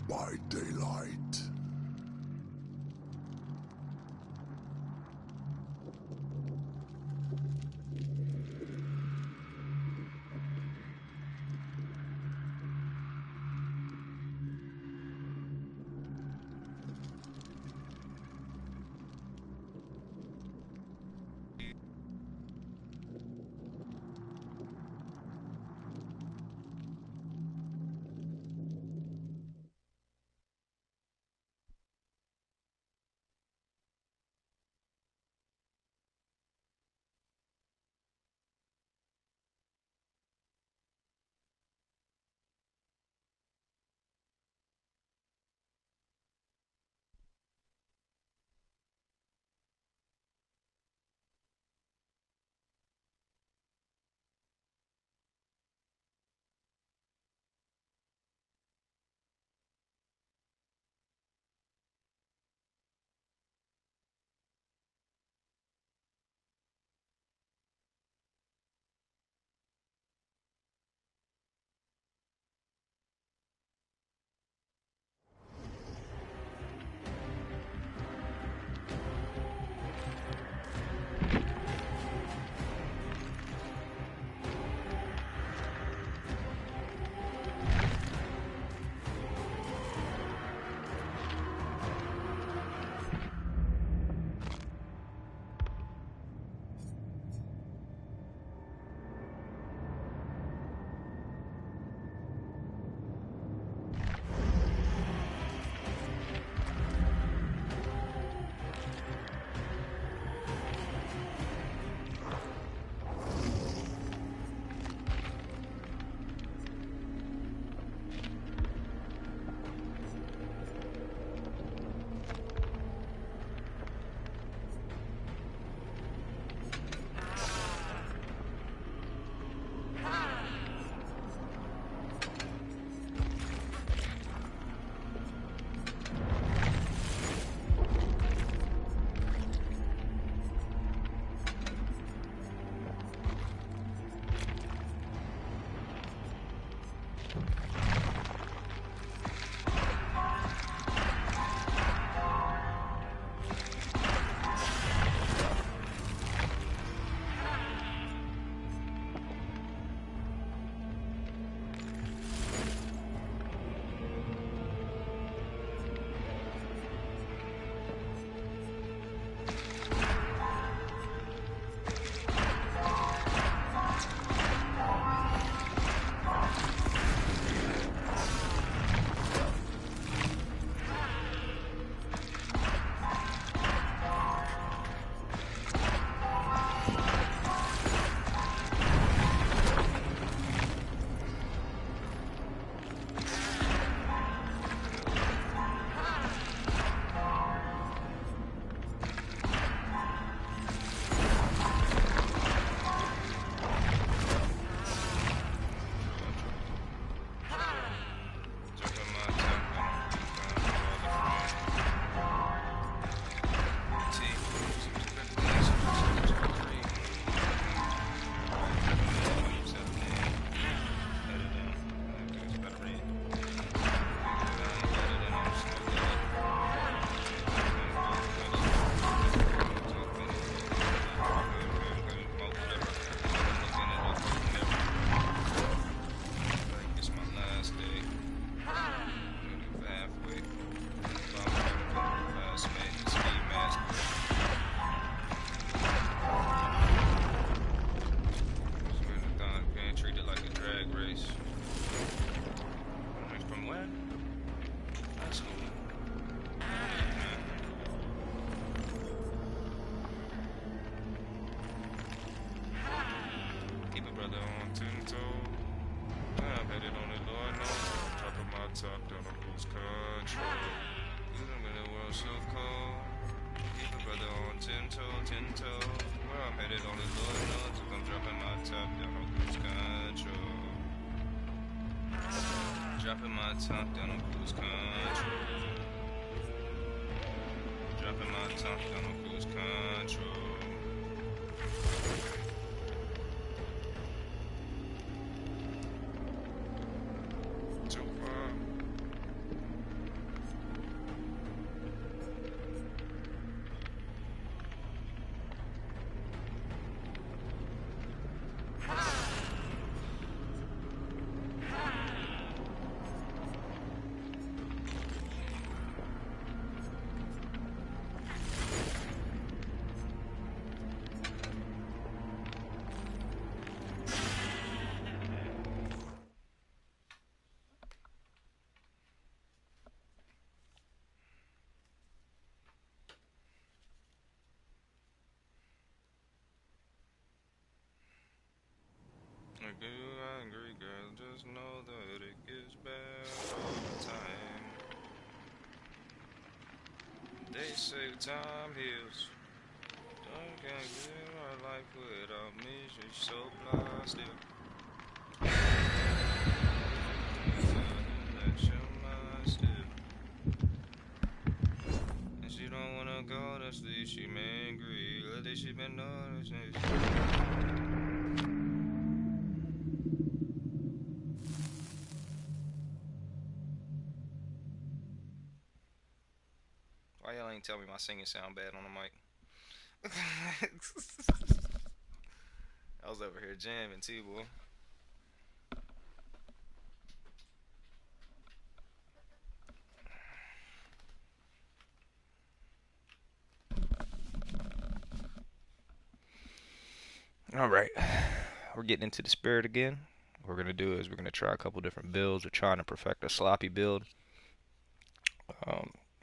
by daylight. Dropping my top down on cruise control. Dropping my top down on cruise control. Too far. They say time heals. Don't get my life without me. She's so blind still. Let your mind still. And she don't wanna go to sleep. She angry. Let this shit been noticing. Why y'all ain't tell me my singing sound bad on the mic? I was over here jamming too, boy. All right, we're getting into the spirit again. What we're gonna do is we're gonna try a couple different builds. We're trying to perfect a sloppy build.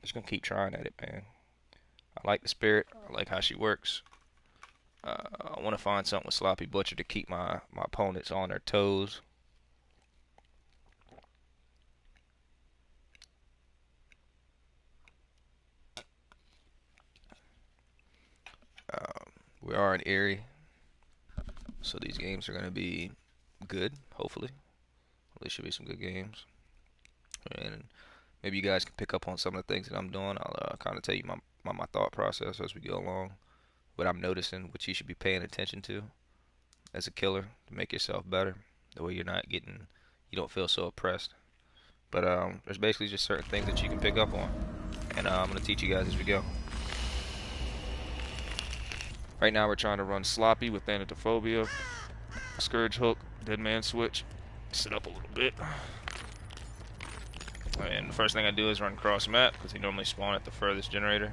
Just gonna keep trying at it, man. I like the spirit. I like how she works. I want to find something with Sloppy Butcher to keep my opponents on their toes. We are in Erie, so these games are going to be good, hopefully. They should be some good games. And maybe you guys can pick up on some of the things that I'm doing. I'll kind of tell you my thought process as we go along. What I'm noticing, what you should be paying attention to as a killer to make yourself better. The way you don't feel so oppressed. But there's basically just certain things that you can pick up on. And I'm going to teach you guys as we go. Right now we're trying to run Sloppy with Thanatophobia, Scourge Hook, Dead Man Switch. Sit up a little bit. And the first thing I do is run cross map because they normally spawn at the furthest generator.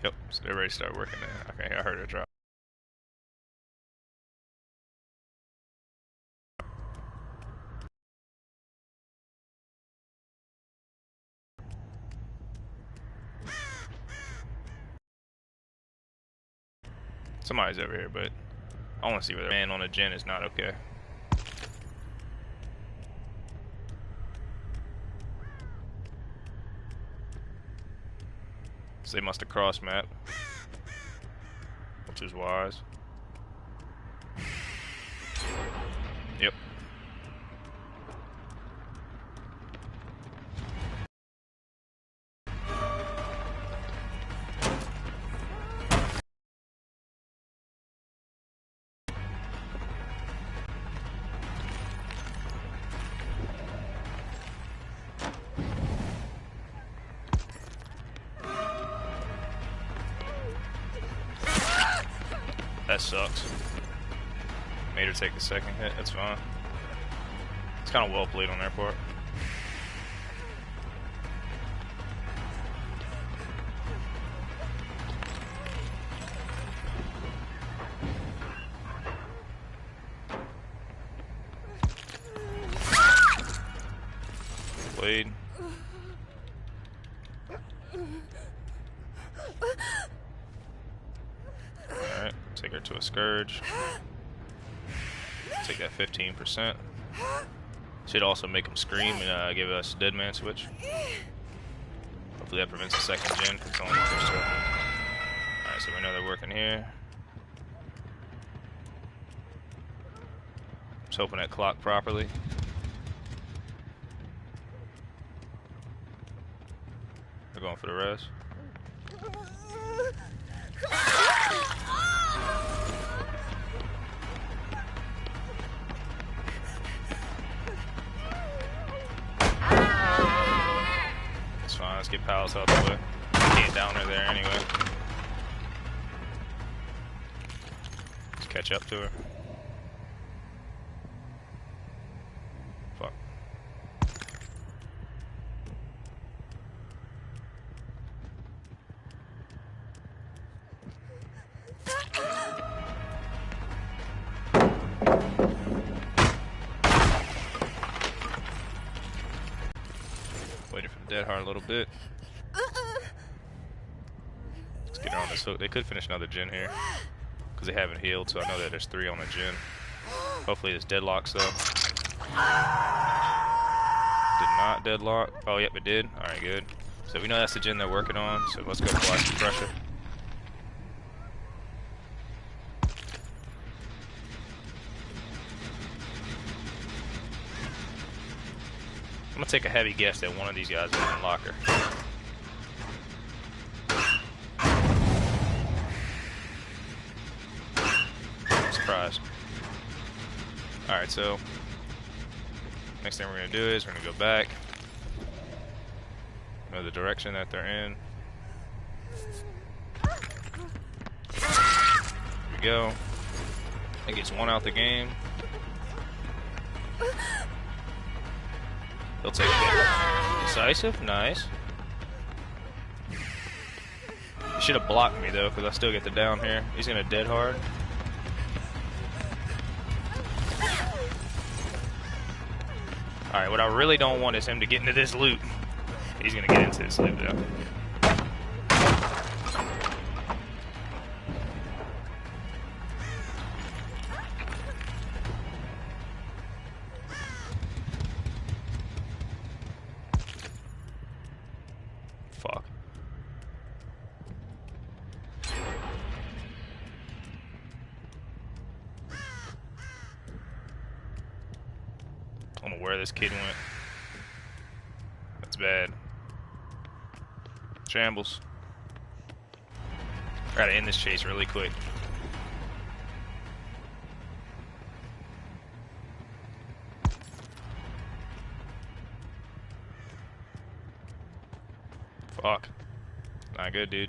Yep, so they're ready to start working there. Okay, I heard it drop. Somebody's over here, but I want to see where the man on a gen is not okay. So they must have cross map, which is wise. Yep. That sucks. Made her take the second hit, that's fine. It's kind of well played on their part. Played. Alright, take her to a Scourge. Take that 15%. Should also make them scream and give us a Dead Man Switch. Hopefully that prevents a second gen. It's only the first one. Alright, so we know they're working here. Just hoping that clock properly. They're going for the res. It's fine, let's get Palace out the way. Can't down her there anyway. Let's catch up to her. Fuck. Waiting for the Dead Heart a little bit. Let's get her on this hook. They could finish another gen here. because they haven't healed, so I know that there's 3 on the gen. Hopefully this deadlocks though. Did not deadlock. Oh, yep, it did. Alright, good. So we know that's the gen they're working on, so let's go apply some pressure. I'm gonna take a heavy guess that one of these guys is in locker. I'm surprised. Alright, so next thing we're gonna do is we're gonna go back. Know the direction that they're in. Here we go. It gets 1 out the game. He'll take it. Decisive, nice. He should have blocked me though, because I still get the down here. He's gonna dead hard. Alright, what I really don't want is him to get into this loop. He's gonna get into this loop though. Fuck. I don't know where this kid went. That's bad. Shambles. Gotta end this chase really quick. Fuck. Not good, dude.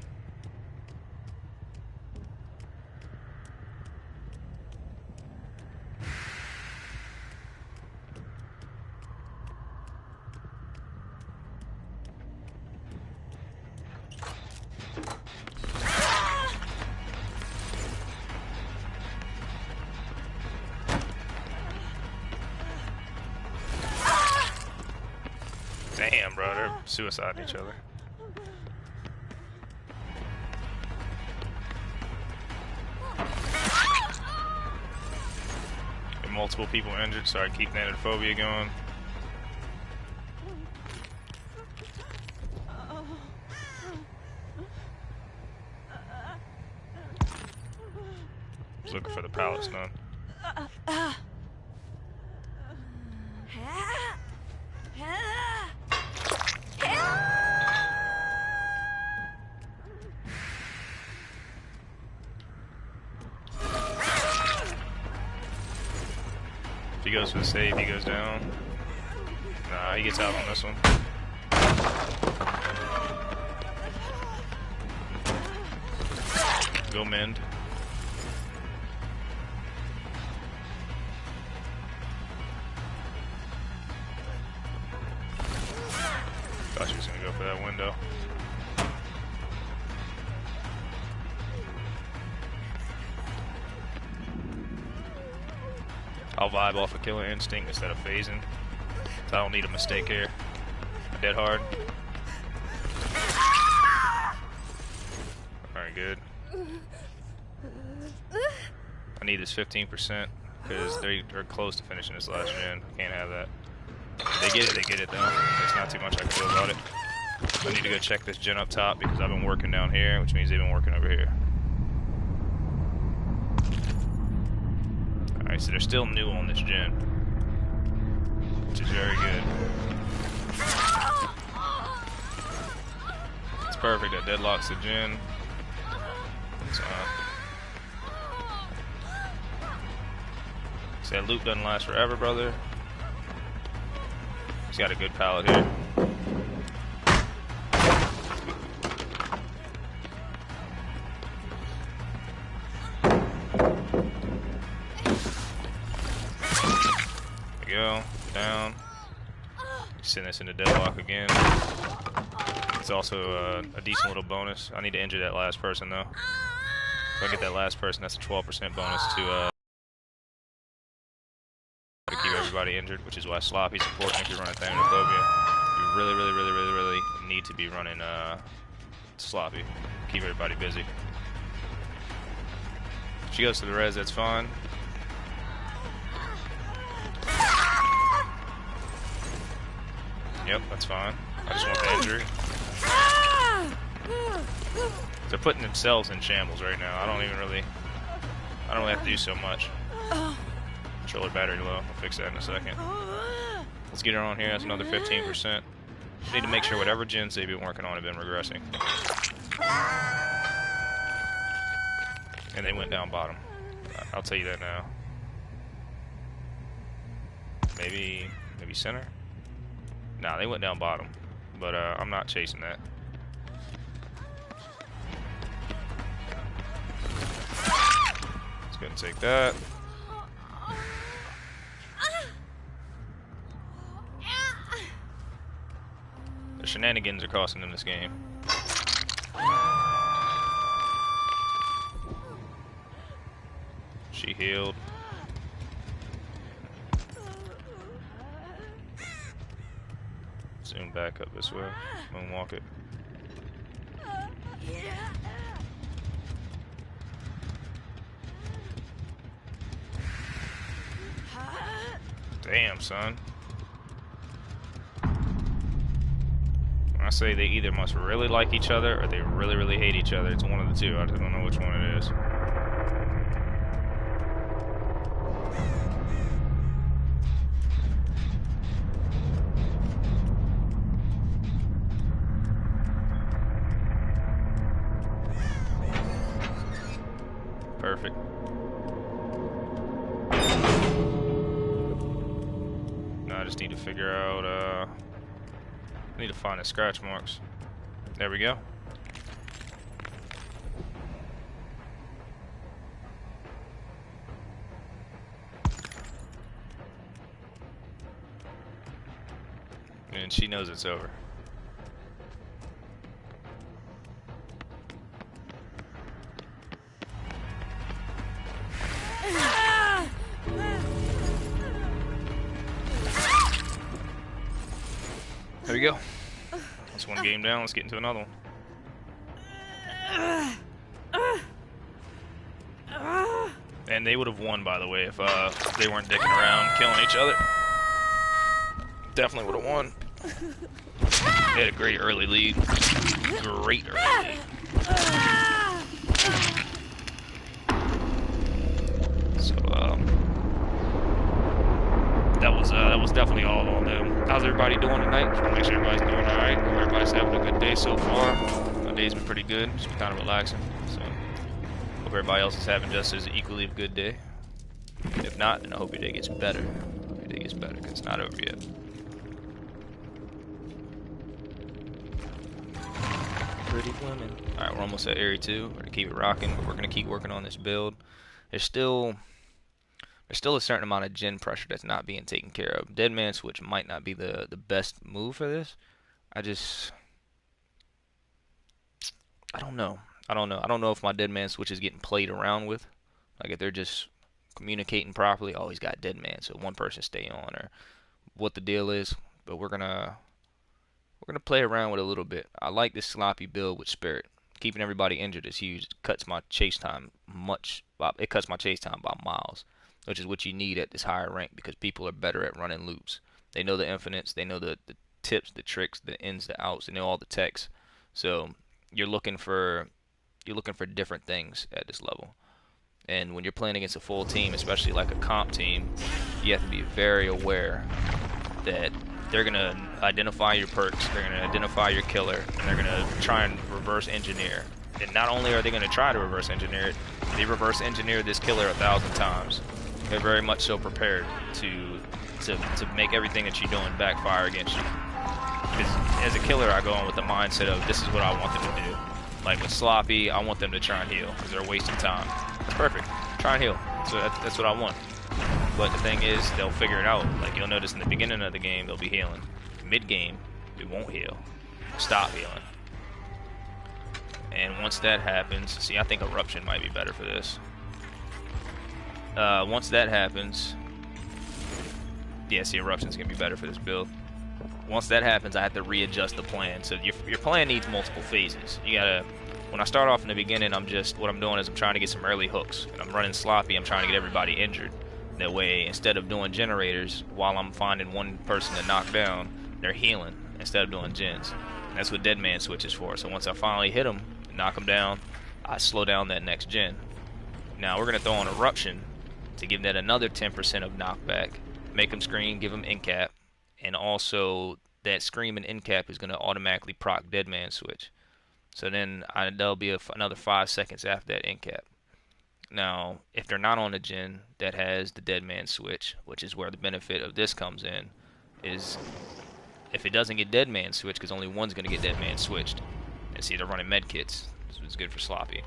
Damn, bro, they're suiciding each other. And multiple people injured, so I keep Nanophobia going. Just looking for the pallet stun. If he goes for the save, he goes down. Nah, he gets out on this one. Go mend. Thought she was gonna go for that window. I'll vibe off a killer instinct instead of phasing. So I don't need a mistake here. Dead hard. Alright, good. I need this 15% because they're close to finishing this last gen. Can't have that. If they get it though. There's not too much I can do about it. I need to go check this gen up top because I've been working down here, which means they've been working over here. Alright, so they're still new on this gen, which is very good. It's perfect, that deadlocks the gen. So that loop doesn't last forever, brother. He's got a good pallet here. There we go. Down. Send this into deadlock again. It's also a decent little bonus. I need to injure that last person though. If I get that last person, that's a 12% bonus to keep everybody injured, which is why Sloppy's important if you're running Thanatophobia. You really need to be running Sloppy. Keep everybody busy. If she goes to the res, that's fine. Yep, that's fine. I just want the injury. They're putting themselves in shambles right now. I don't really have to do so much. Controller battery low. I'll fix that in a second. Let's get her on here. That's another 15%. Need to make sure whatever gens they've been working on have been regressing. And they went down bottom. I'll tell you that now. Maybe center? Nah, they went down bottom. But I'm not chasing that. Let's go and take that. The shenanigans are costing them this game. She healed. Zoom back up this way. Moonwalk it. Damn, son. When I say they either must really like each other or they really, really hate each other, it's one of the two. I just don't know which one it is. Perfect. Now I just need to figure out, I need to find the scratch marks. There we go. And she knows it's over. There we go. That's one game down. Let's get into another one. And they would have won, by the way, if they weren't dicking around, killing each other. Definitely would have won. They had a great early lead. Great early lead. So, that was definitely all on them. How's everybody doing tonight? Just want to make sure everybody's doing all right. Everybody's having a good day so far. My day's been pretty good. Just been kind of relaxing. So, hope everybody else is having just as equally a good day. If not, then I hope your day gets better. I hope your day gets better because it's not over yet. Pretty women. All right, we're almost at Area 2. We're gonna keep it rocking, but we're gonna keep working on this build. There's still a certain amount of gen pressure that's not being taken care of. Dead Man Switch might not be the best move for this. I don't know. I don't know if my Dead Man Switch is getting played around with. Like if they're just communicating properly, oh, he's got Dead Man, so one person stay on, or what the deal is. But we're gonna play around with it a little bit. I like this sloppy build with Spirit. Keeping everybody injured is huge. It cuts my chase time by miles, which is what you need at this higher rank because people are better at running loops. They know the infinites, they know the tips, the tricks, the ins, the outs, they know all the techs. So you're looking for different things at this level. And when you're playing against a full team, especially like a comp team, you have to be very aware that they're going to identify your perks, they're going to identify your killer, and they're going to try and reverse engineer. And not only are they going to try to reverse engineer it, they reverse engineer this killer 1,000 times. They're very much so prepared to make everything that you're doing backfire against you. Because as a killer, I go in with the mindset of this is what I want them to do. Like with Sloppy, I want them to try and heal because they're wasting time. That's perfect. Try and heal. So that's what I want. But the thing is, they'll figure it out. Like you'll notice in the beginning of the game, they'll be healing. Mid-game, they won't heal. Stop healing. And once that happens, see, I think Eruption might be better for this. Once that happens, yeah, see, Eruption's gonna be better for this build. Once that happens, I have to readjust the plan. So your plan needs multiple phases. You gotta when I start off in the beginning, what I'm doing is I'm trying to get some early hooks, and I'm running sloppy. I'm trying to get everybody injured. That way, instead of doing generators while I'm finding one person to knock down, they're healing instead of doing gens. And that's what dead man switch is for. So once I finally hit them, knock them down, I slow down that next gen. Now we're gonna throw on eruption to give that another 10% of knockback, make them scream, give them incap, and also that scream and incap is gonna automatically proc dead man switch. So then there'll be another 5 seconds after that incap. Now, if they're not on a gen that has the dead man switch, which is where the benefit of this comes in, is if it doesn't get dead man switch, because only one's going to get dead man switched. And see, they're running med kits. This is good for sloppy.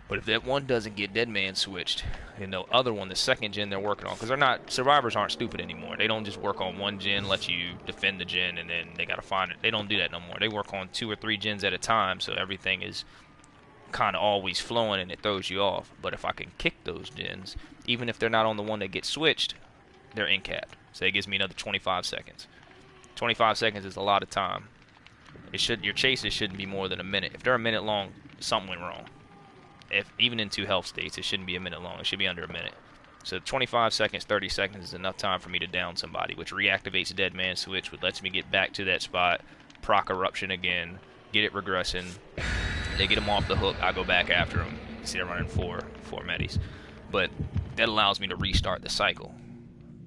But if that one doesn't get dead man switched, and the other one, the second gen they're working on, because survivors aren't stupid anymore. They don't just work on one gen, let you defend the gen, and then they got to find it. They don't do that no more. They work on 2 or 3 gens at a time, so everything is kind of always flowing and it throws you off. But if I can kick those gens, even if they're not on the one that gets switched, they're incapped. So it gives me another 25 seconds. 25 seconds is a lot of time. Your chases shouldn't be more than a minute. If they're a minute long, something went wrong. Even in 2 health states, it shouldn't be a minute long. It should be under a minute. So 25 seconds, 30 seconds is enough time for me to down somebody, which reactivates dead man switch, which lets me get back to that spot, proc eruption again, get it regressing. They get them off the hook, I go back after them. See, they're running four medis, but that allows me to restart the cycle.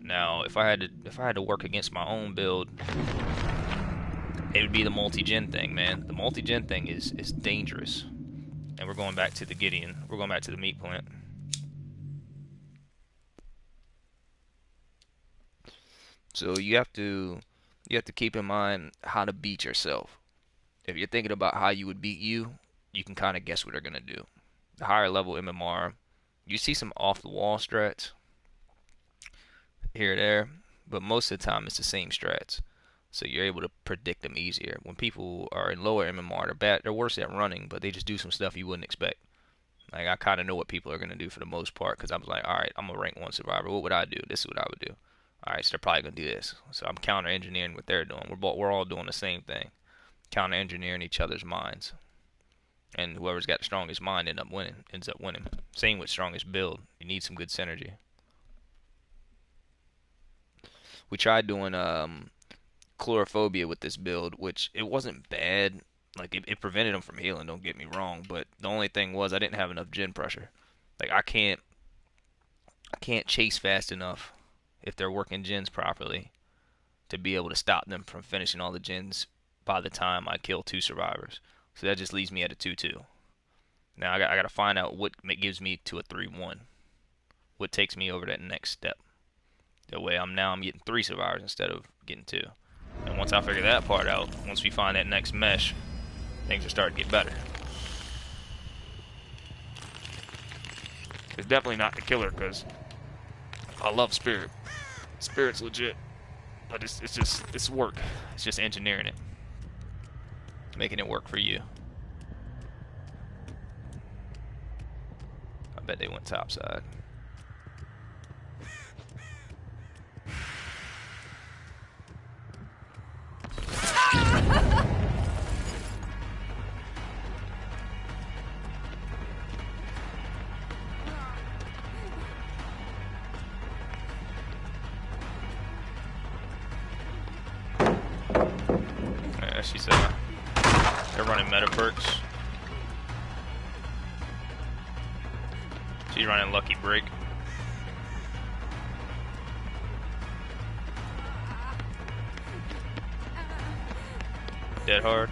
Now, if I had to work against my own build, it would be the multi-gen thing, man. The multi-gen thing is dangerous. And we're going back to the Gideon. We're going back to the meat plant. So you have to keep in mind how to beat yourself. If you're thinking about how you would beat you can kind of guess what they're going to do. The higher level MMR, you see some off the wall strats here or there, but most of the time it's the same strats. So you're able to predict them easier. When people are in lower MMR, they're worse at running, but they just do some stuff you wouldn't expect. Like, I kind of know what people are going to do for the most part, because I was like, all right, I'm a rank 1 survivor. What would I do? This is what I would do. All right, so they're probably going to do this. So I'm counter-engineering what they're doing. We're all doing the same thing. Counter-engineering each other's minds. And whoever's got the strongest mind ends up winning. Same with strongest build. You need some good synergy. We tried doing chlorophobia with this build, which it wasn't bad. Like, it prevented them from healing, don't get me wrong, but the only thing was I didn't have enough gen pressure. Like, I can't chase fast enough if they're working gens properly to be able to stop them from finishing all the gens by the time I kill 2 survivors. So that just leaves me at a 2-2. Now I got to find out what gives me to a 3-1. What takes me over that next step. That way I'm getting 3 survivors instead of getting 2. And once I figure that part out, once we find that next mesh, things are starting to get better. It's definitely not the killer, because I love Spirit. Spirit's legit. But it's work. It's just engineering it. Making it work for you. I bet they went topside. Yeah, she said they're running meta perks. She's running Lucky Break. Dead Hard.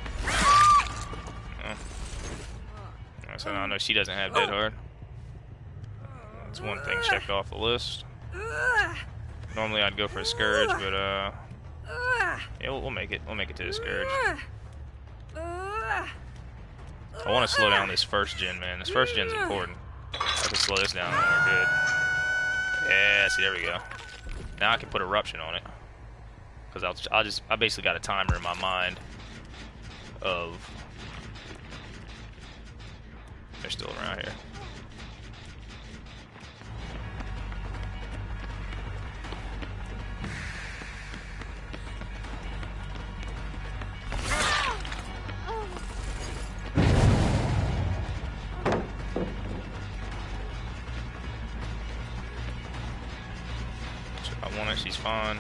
So I know she doesn't have Dead Hard. That's one thing checked off the list. Normally I'd go for a Scourge, but yeah, we'll make it. We'll make it to the Scourge. I want to slow down this first gen, man. This first gen's important. I can slow this down and we're good. Yeah, see, there we go. Now I can put Eruption on it. Because I basically got a timer in my mind of... They're still around here. I want it. She's fine.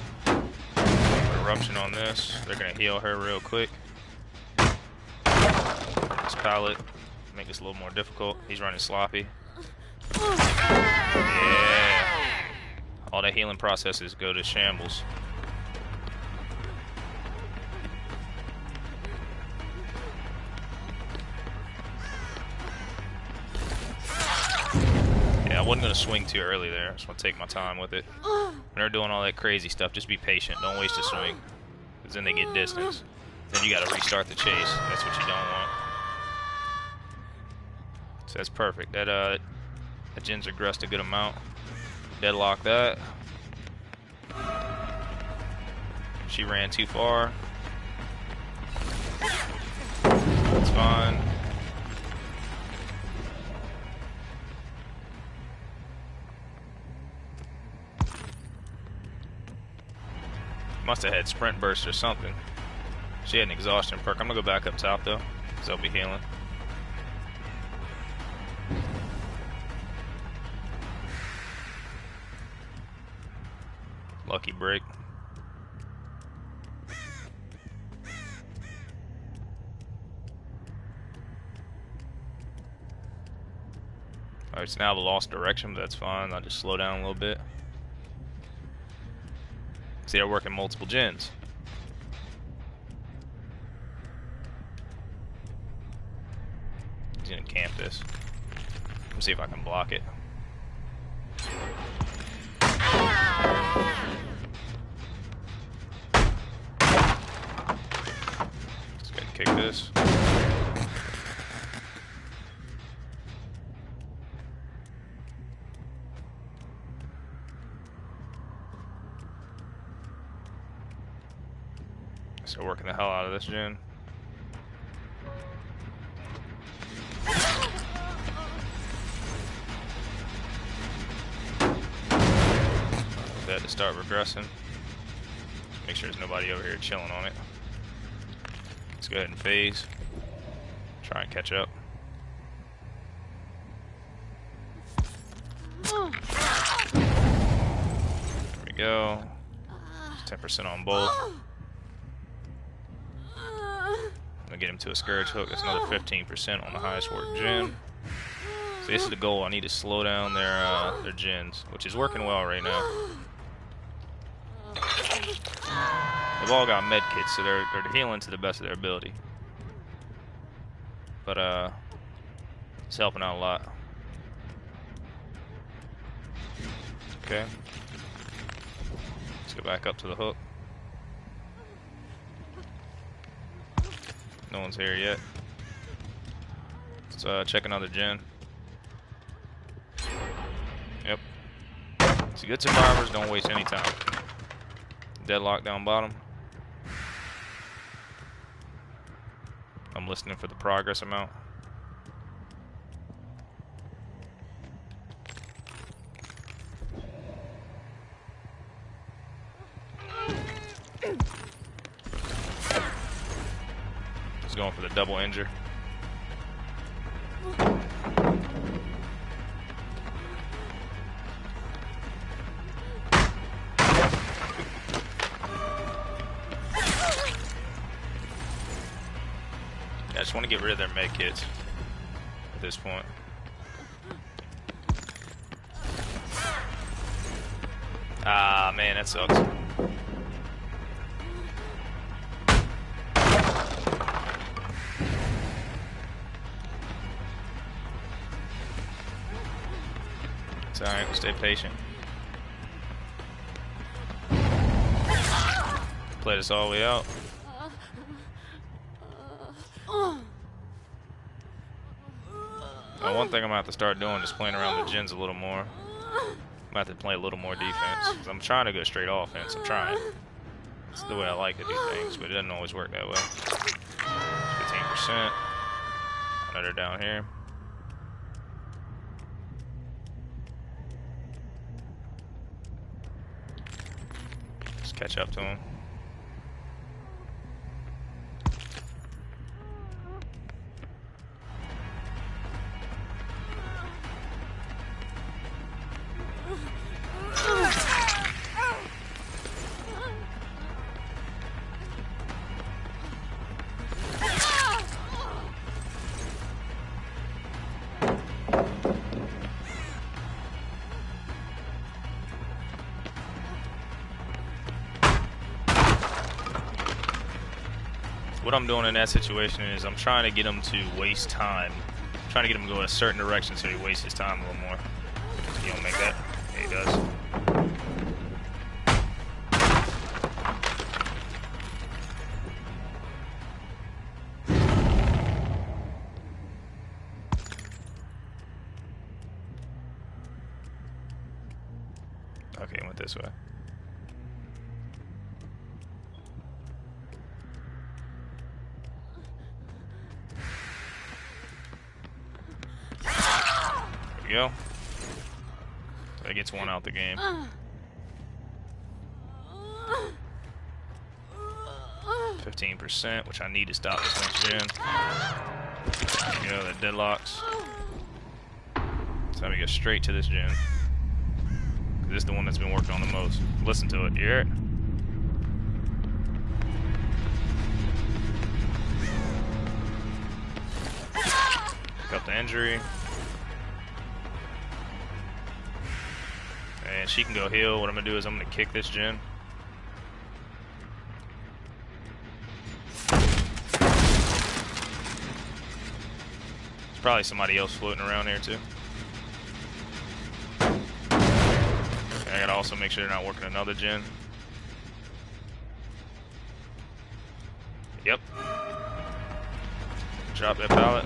Eruption on this. They're gonna heal her real quick. This pallet make this a little more difficult. He's running sloppy. Yeah. All the healing processes go to shambles. Yeah, I wasn't gonna swing too early there. I just want to take my time with it. When they're doing all that crazy stuff, just be patient. Don't waste a swing, because then they get distance. Then you gotta restart the chase. That's what you don't want. So that's perfect. That Jin's regressed a good amount. Deadlock that. She ran too far. It's fine. Must have had sprint burst or something. She had an exhaustion perk. I'm gonna go back up top though, because I'll be healing. Lucky break. Alright, so now I've lost direction, but that's fine. I'll just slow down a little bit. See, they're working multiple gens. He's gonna camp this. Let me see if I can block it. Let's go ahead and kick this. Still working the hell out of this gen. That to start regressing. Make sure there's nobody over here chilling on it. Let's go ahead and phase. Try and catch up. There we go. 10% on both. I'm gonna get him to a Scourge Hook. That's another 15% on the highest work gen. So this is the goal. I need to slow down their gens, which is working well right now. They've all got med kits, so they're healing to the best of their ability. But it's helping out a lot. Okay. Let's go back up to the hook. No one's here yet. Let's check another gen. Yep. So good survivors don't waste any time. Deadlock down bottom. I'm listening for the progress amount. He's going for the double injure. I just want to get rid of their med kits at this point. Ah, man, that sucks. It's alright, we'll stay patient. Play this all the way out. Now, one thing I'm gonna have to start doing is playing around the gens a little more. I'm gonna have to play a little more defense. 'Cause I'm trying to go straight offense. I'm trying. It's the way I like to do things, but it doesn't always work that way. 15%. Another down here. Just catch up to him. What I'm doing in that situation is I'm trying to get him to waste time. I'm trying to get him to go a certain direction so he wastes his time a little more. He don't make that. Yeah, he does. Okay, he went this way. There we go. That gets one out the game. 15%, which I need to stop this next gen. There we go, that deadlocks. So let me go straight to this gen. This is the one that's been working on the most. Listen to it, you hear it? Pick up the injury. And she can go heal. What I'm gonna do is I'm gonna kick this gen. There's probably somebody else floating around here too. I gotta also make sure they're not working another gen. Yep. Drop that pallet.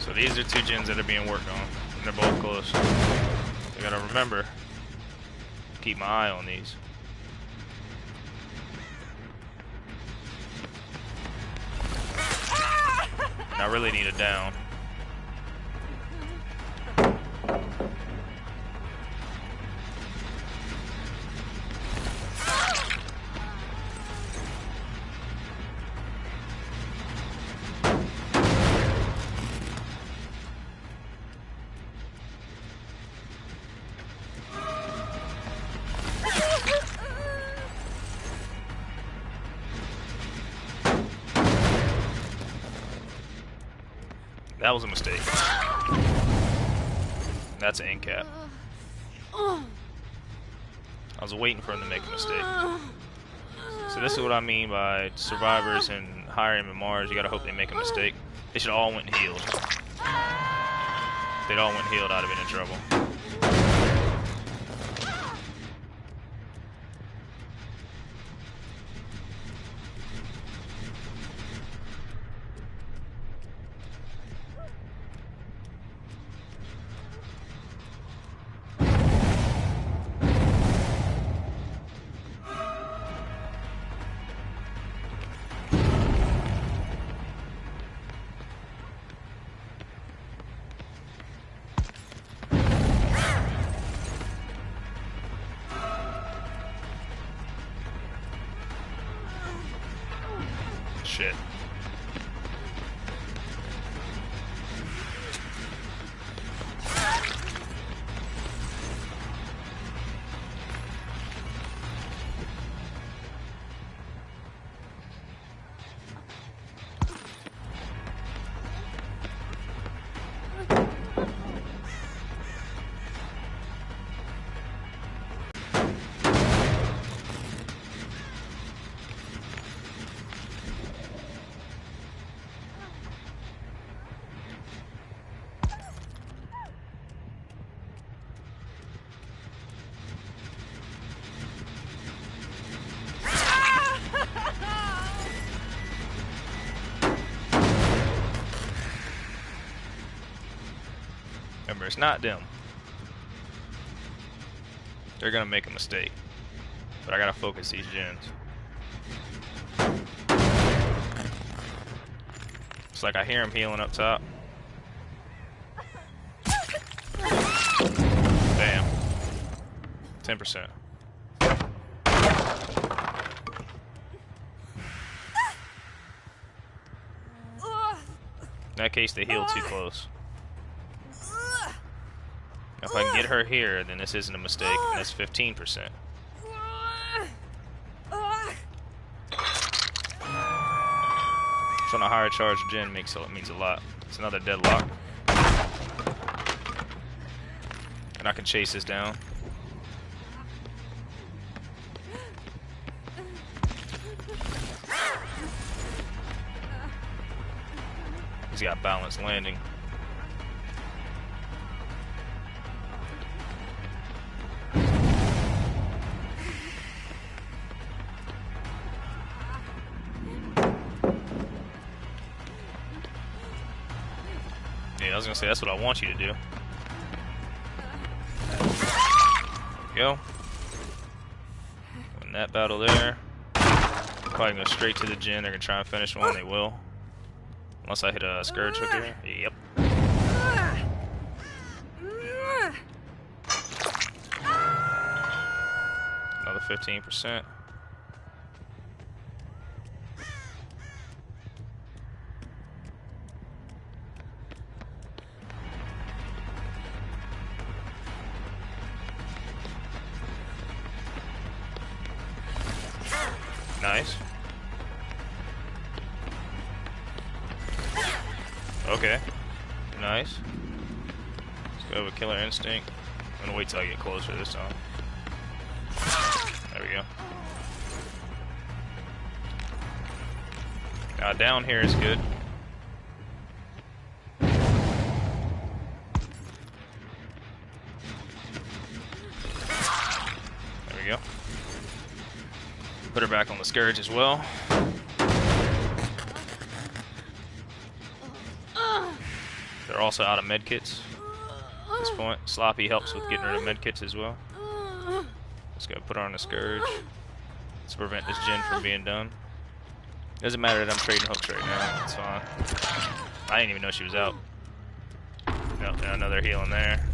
So these are two gens that are being worked on. And they're both close. I gotta remember, keep my eye on these. And I really need a down. That was a mistake. That's an end cap. I was waiting for him to make a mistake. So this is what I mean by survivors and higher MMRs. You gotta hope they make a mistake. They should all went healed. If they'd all went healed, I'd have been in trouble. Shit. Remember, it's not them. They're gonna make a mistake. But I gotta focus these gens. It's like I hear him healing up top. Damn. 10%. In that case, they healed too close. If I can get her here, then this isn't a mistake, and that's 15%. So on a higher charge gen means a lot. It's another deadlock. And I can chase this down. got balanced landing. Yeah, I was gonna say that's what I want you to do. Go. In that battle there, probably go straight to the Jinn. They're gonna try and finish one. They will, unless I hit a Scourge hook here. Yep. Another 15%. Nice. Okay. Nice. Let's go with Killer Instinct. I'm gonna wait till I get closer this time. There we go. Down here is good. There we go. Put her back on the Scourge as well. They're also out of medkits at this point. Sloppy helps with getting rid of medkits as well. Let's go put her on the Scourge. Let's prevent this Jinn from being done. Doesn't matter that I'm trading hooks right now. It's fine. I didn't even know she was out. Nope, another healing there.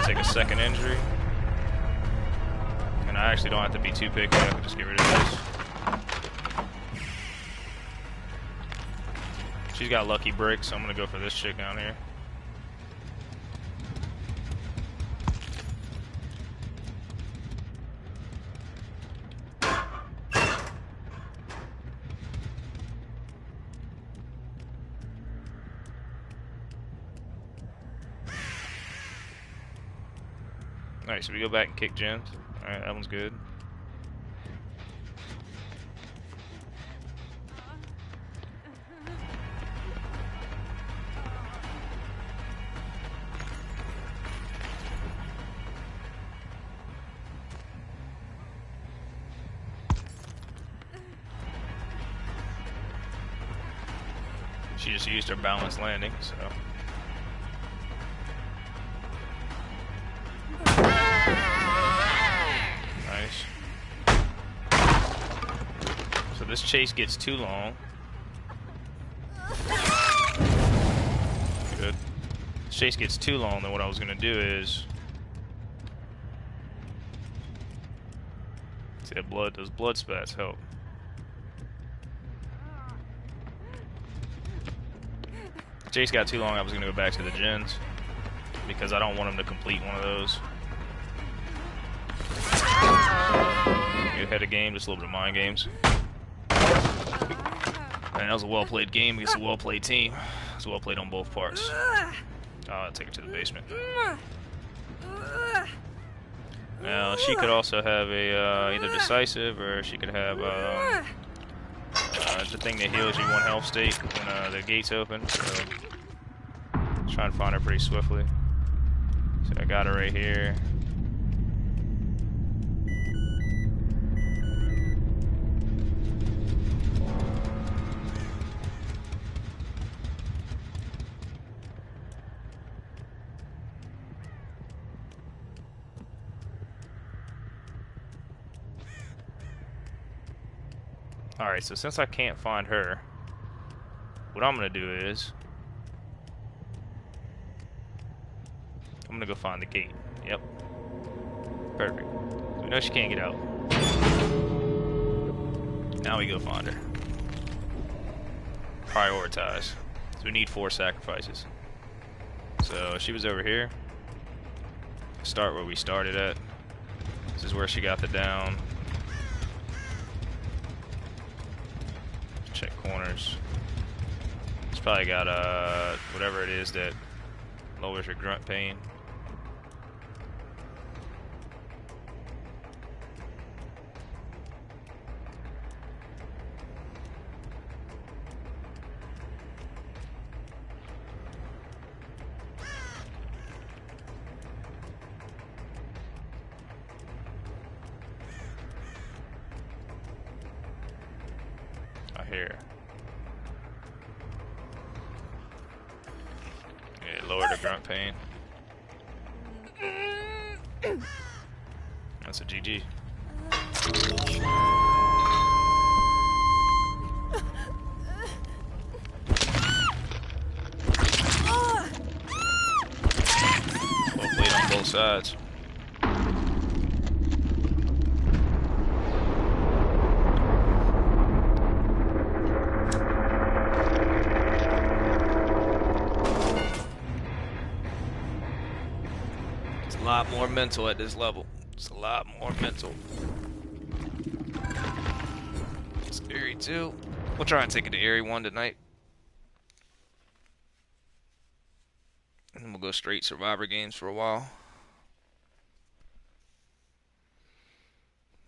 Take a second injury. And I actually don't have to be too picky. I can just get rid of this. She's got lucky bricks, so I'm gonna go for this chick down here. Alright, so we go back and kick Jinns. Alright, that one's good. She just used her balanced landing, so. Nice. So this chase gets too long. Good. This chase gets too long, then what I was gonna do is see that blood, those blood spats help. Chase got too long, I was going to go back to the Jinns because I don't want him to complete one of those. Get ahead of game, just a little bit of mind games. And that was a well-played game against a well-played team. It was well-played on both parts. I'll take her to the basement. Now, she could also have a either decisive or she could have the thing that heals you 1 health state when the gate's open. So try and find her pretty swiftly. So I got her right here. Alright, so since I can't find her, what I'm going to do is I'm going to go find the gate. Yep. Perfect. We know she can't get out. Now we go find her. Prioritize. So we need 4 sacrifices. So she was over here. Start where we started at. This is where she got the down. Check corners. It's probably got whatever it is that lowers your grunt pain. Here. Yeah, lower the grunt pain. That's a GG. Well played on both sides. It's a lot more mental at this level. It's a lot more mental. It's Area 2. We'll try and take it to Area 1 tonight. And then we'll go straight Survivor games for a while.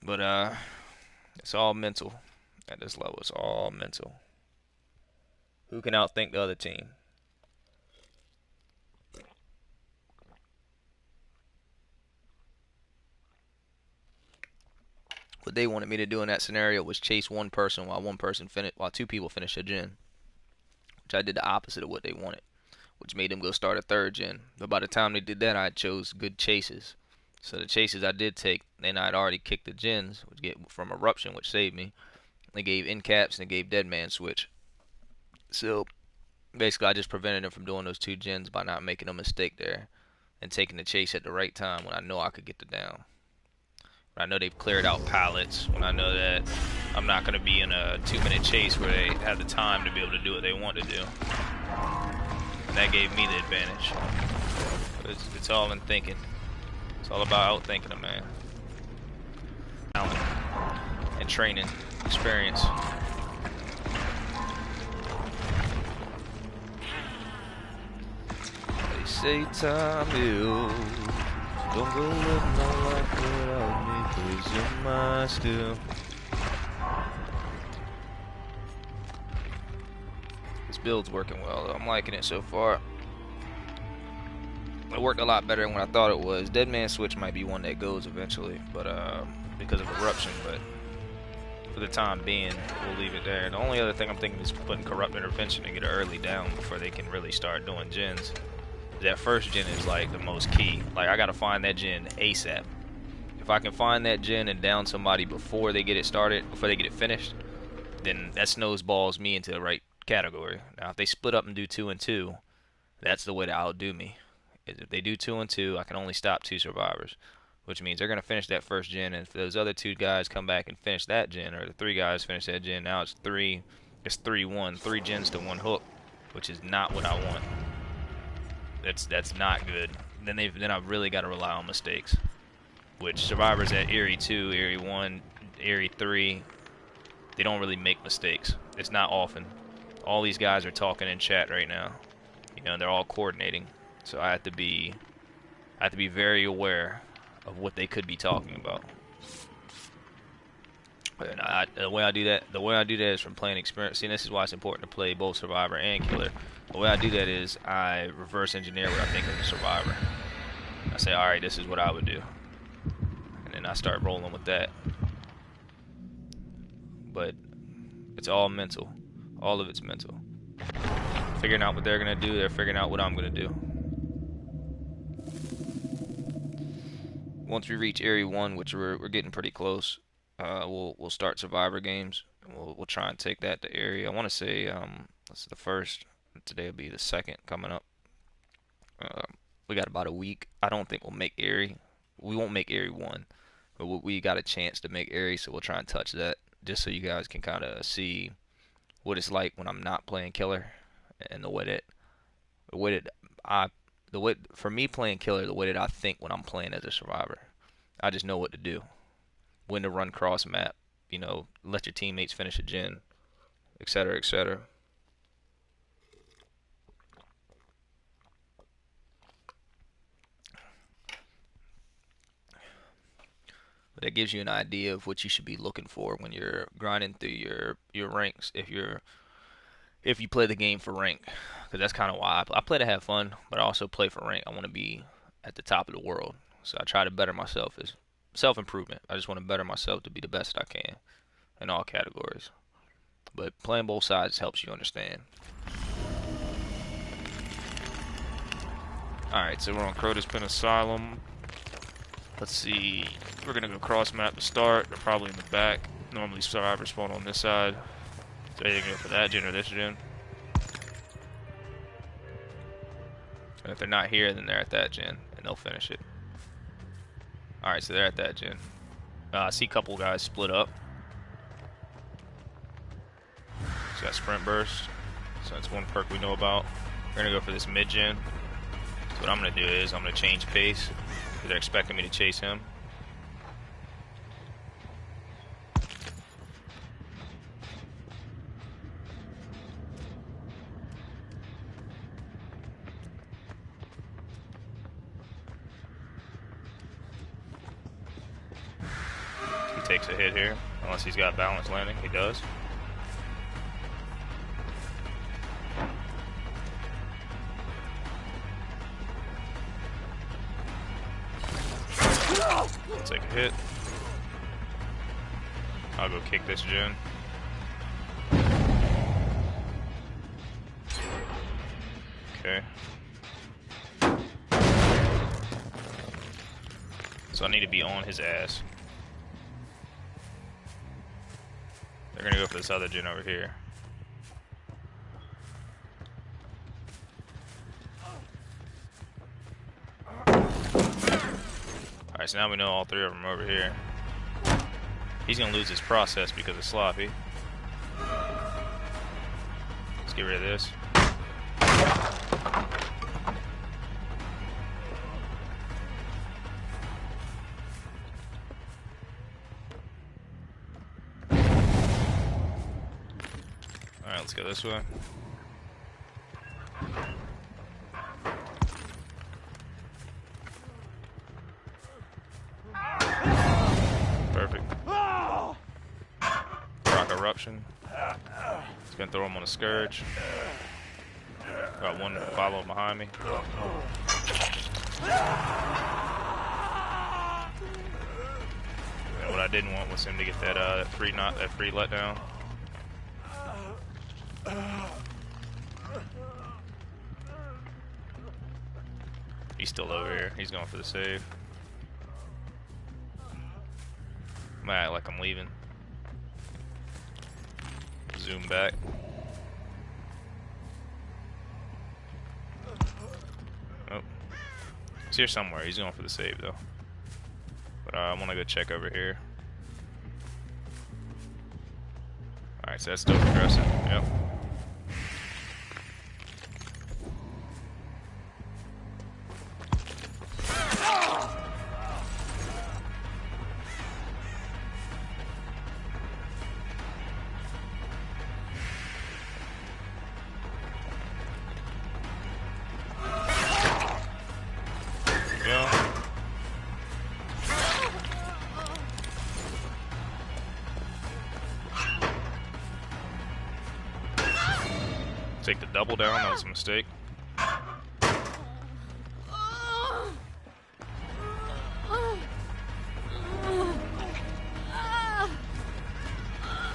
But it's all mental at this level. It's all mental. Who can outthink the other team? What they wanted me to do in that scenario was chase one person while two people finish a gen, which I did the opposite of what they wanted, which made them go start a third gen. But by the time they did that, I chose good chases. So the chases I did take, then I'd already kicked the gens, which get from Eruption, which saved me. They gave in caps and they gave Dead Man Switch. So basically, I just prevented them from doing those two gens by not making a mistake there and taking the chase at the right time when I know I could get the down. When I know they've cleared out pallets, when I know that I'm not going to be in a 2-minute chase where they have the time to be able to do what they want to do. And that gave me the advantage. It's all in thinking. It's all about outthinking them, man. And training, experience. They say time heals. Don't go living no life without me, 'cause you're mine still. This build's working well, though. I'm liking it so far. It worked a lot better than what I thought it was. Dead Man Switch might be one that goes eventually, but because of Eruption, but for the time being, we'll leave it there. The only other thing I'm thinking is putting Corrupt Intervention to get an early down before they can really start doing gens. That first gen is like the most key. Like, I gotta find that gen ASAP. If I can find that gen and down somebody before they get it started, before they get it finished, then that snowballs me into the right category. Now, if they split up and do 2 and 2, that's the way to outdo me. If they do 2 and 2, I can only stop 2 survivors, which means they're gonna finish that first gen. And if those other 2 guys come back and finish that gen, or the 3 guys finish that gen, now it's 3-1, 3 gens to 1 hook, which is not what I want. That's not good. Then I've really got to rely on mistakes, which survivors at Area 2, Area 1, Area 3, they don't really make mistakes. It's not often. All these guys are talking in chat right now. You know, they're all coordinating. So I have to be very aware of what they could be talking about. And the way I do that is from playing experience. See, this is why it's important to play both Survivor and Killer. The way I do that is I reverse engineer what I think of the Survivor. I say, all right, this is what I would do, and then I start rolling with that. But it's all mental. All of it's mental. Figuring out what they're gonna do, they're figuring out what I'm gonna do. Once we reach Area 1, which we're getting pretty close, we'll start Survivor games. And we'll try and take that to Area. I want to say this is the first. Today will be the second coming up. We got about a week. I don't think we'll make Area. We won't make Area 1, but we got a chance to make Area, so we'll try and touch that just so you guys can kind of see what it's like when I'm not playing Killer, and the way for me playing Killer, the way that I think when I'm playing as a Survivor. I just know what to do, when to run cross map, you know, let your teammates finish a gen, etc., etc. But that gives you an idea of what you should be looking for when you're grinding through your ranks. If you play the game for rank, because that's kind of why I play to have fun, but I also play for rank. I want to be at the top of the world, so I try to better myself. As self-improvement. I just want to better myself to be the best I can in all categories. But playing both sides helps you understand. Alright, so we're on Crotus Pen Asylum. Let's see. We're gonna go cross map to start. They're probably in the back. Normally survivors spawn on this side. So they can go for that gen or this gen. And if they're not here, then they're at that gen, and they'll finish it. Alright, so they're at that gen. I see a couple guys split up. So got Sprint Burst. So that's one perk we know about. We're gonna go for this mid gen. So what I'm gonna do is I'm gonna change pace. They're expecting me to chase him. He takes a hit here, unless he's got balance landing. He does. Take a hit. I'll go kick this gen. Okay. So I need to be on his ass. They're gonna go for this other gen over here. Alright, so now we know all three of them are over here. He's gonna lose his process because of Sloppy. Let's get rid of this. Alright, let's go this way. Perfect. Rock Eruption. He's gonna throw him on a Scourge. Got one follow behind me. And what I didn't want was him to get that free letdown. He's still over here. He's going for the save. I'm gonna act like I'm leaving. Zoom back. Oh. He's here somewhere. He's going for the save though. But I want to go check over here. Alright, so that's still progressing. Yep. Take the double down, that was a mistake.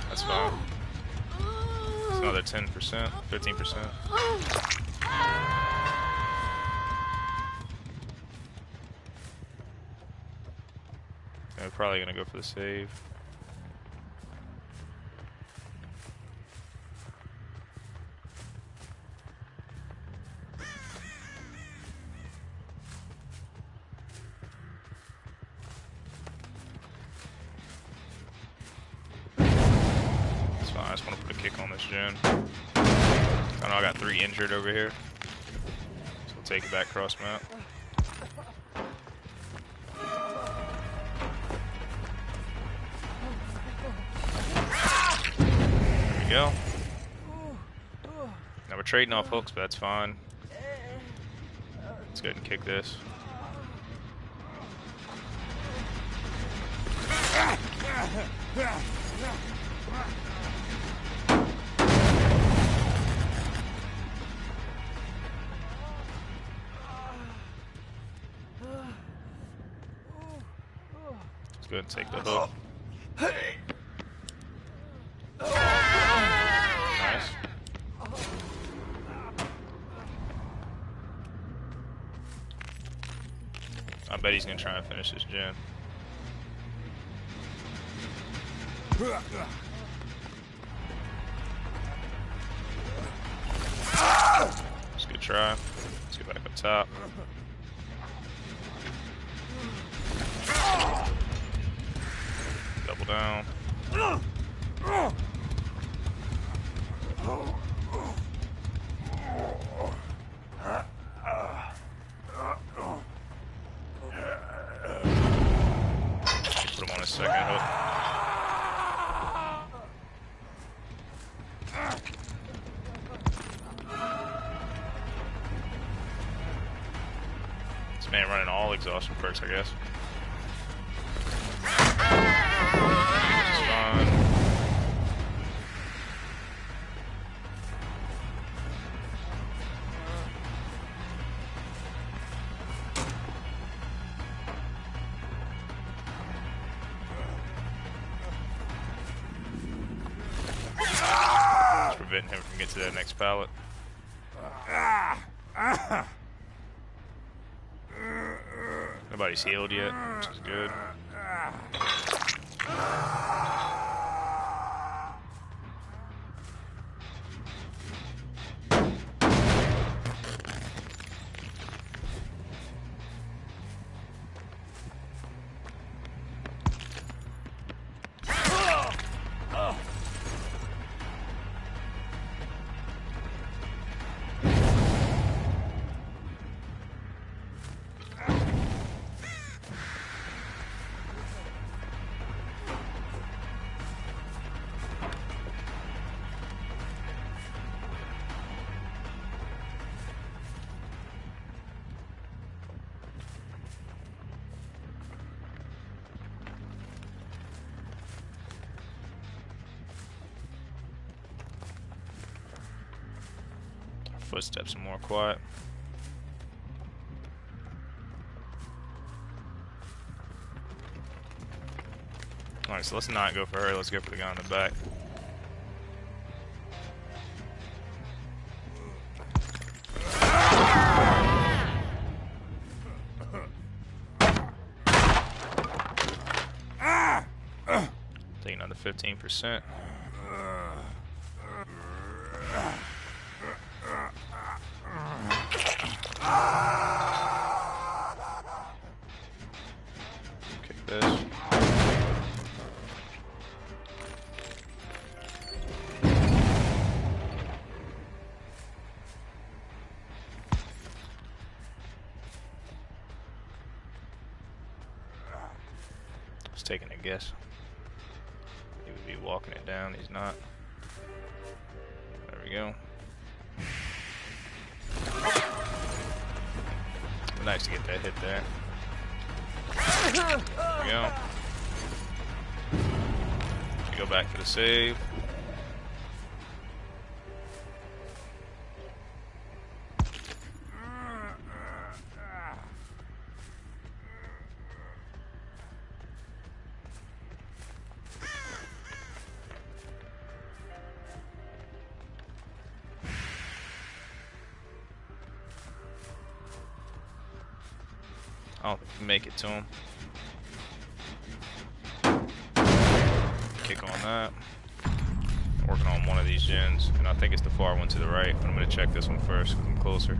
That's fine. It's another 10%, 15%. We're probably gonna go for the save. I just want to put a kick on this gen. I know I got 3 injured over here. So we'll take it back cross map. There we go. Now we're trading off hooks, but that's fine. Let's go ahead and kick this. Let's go ahead and take the hook. I bet he's gonna try and finish this gen. Let's good try. Let's get back up top. Double down. Put him on his second hook. This man running all exhaustion perks, I guess. It's fine. Just preventing him from getting to that next pallet. Nobody's healed yet, which is good. Footsteps are more quiet. Alright, so let's not go for her, let's go for the guy in the back. Take another 15%. Kick this. Just taking a guess. He would be walking it down, he's not. There we go. Nice to get that hit there. There we go. Go back for the save. I don't think we can make it to him. Kick on that. Working on one of these gens, and I think it's the far one to the right, but I'm going to check this one first because I'm closer.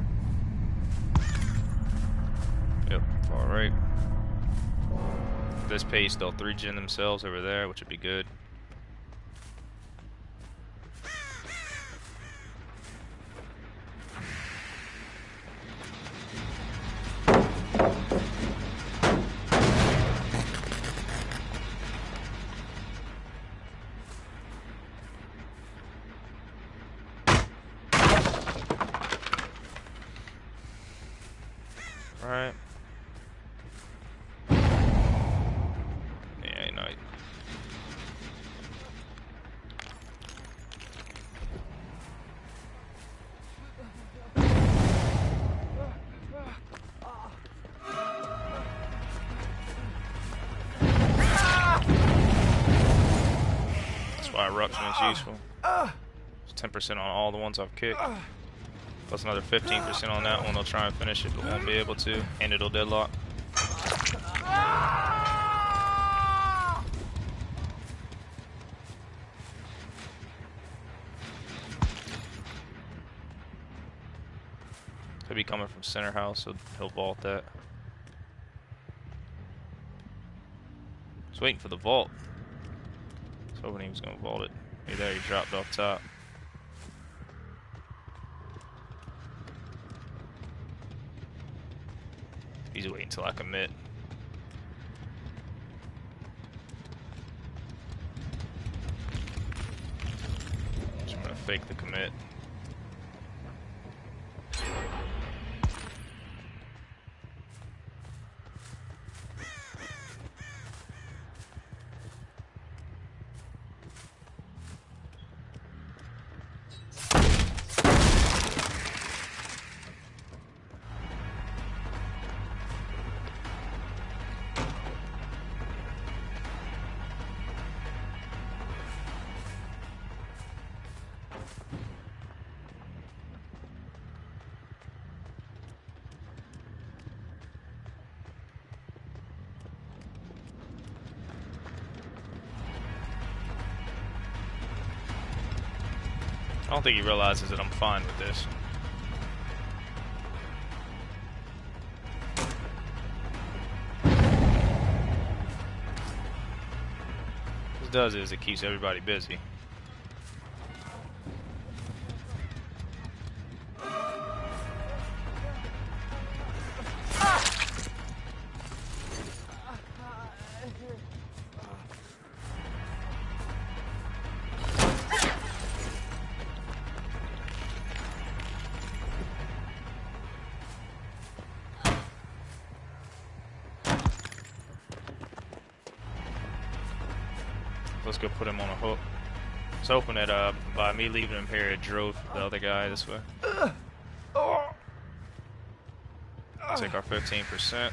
Yep, far right. At this pace, they'll 3-gen themselves over there, which would be good. Alright. Yeah, no. That's why eruption is useful. It's 10% on all the ones I've kicked. Plus another 15% on that one. They'll try and finish it, but won't be able to. And it'll deadlock. be coming from center house, so he'll vault that. Just waiting for the vault. I was hoping he was gonna vault it. Hey, there he dropped off top. He's waiting till I commit. Just gonna fake the commit. I don't think he realizes that I'm fine with this. What this does is it keeps everybody busy. Let's go put him on a hook. I was hoping that by me leaving him here, it drove the other guy this way. Take our 15%.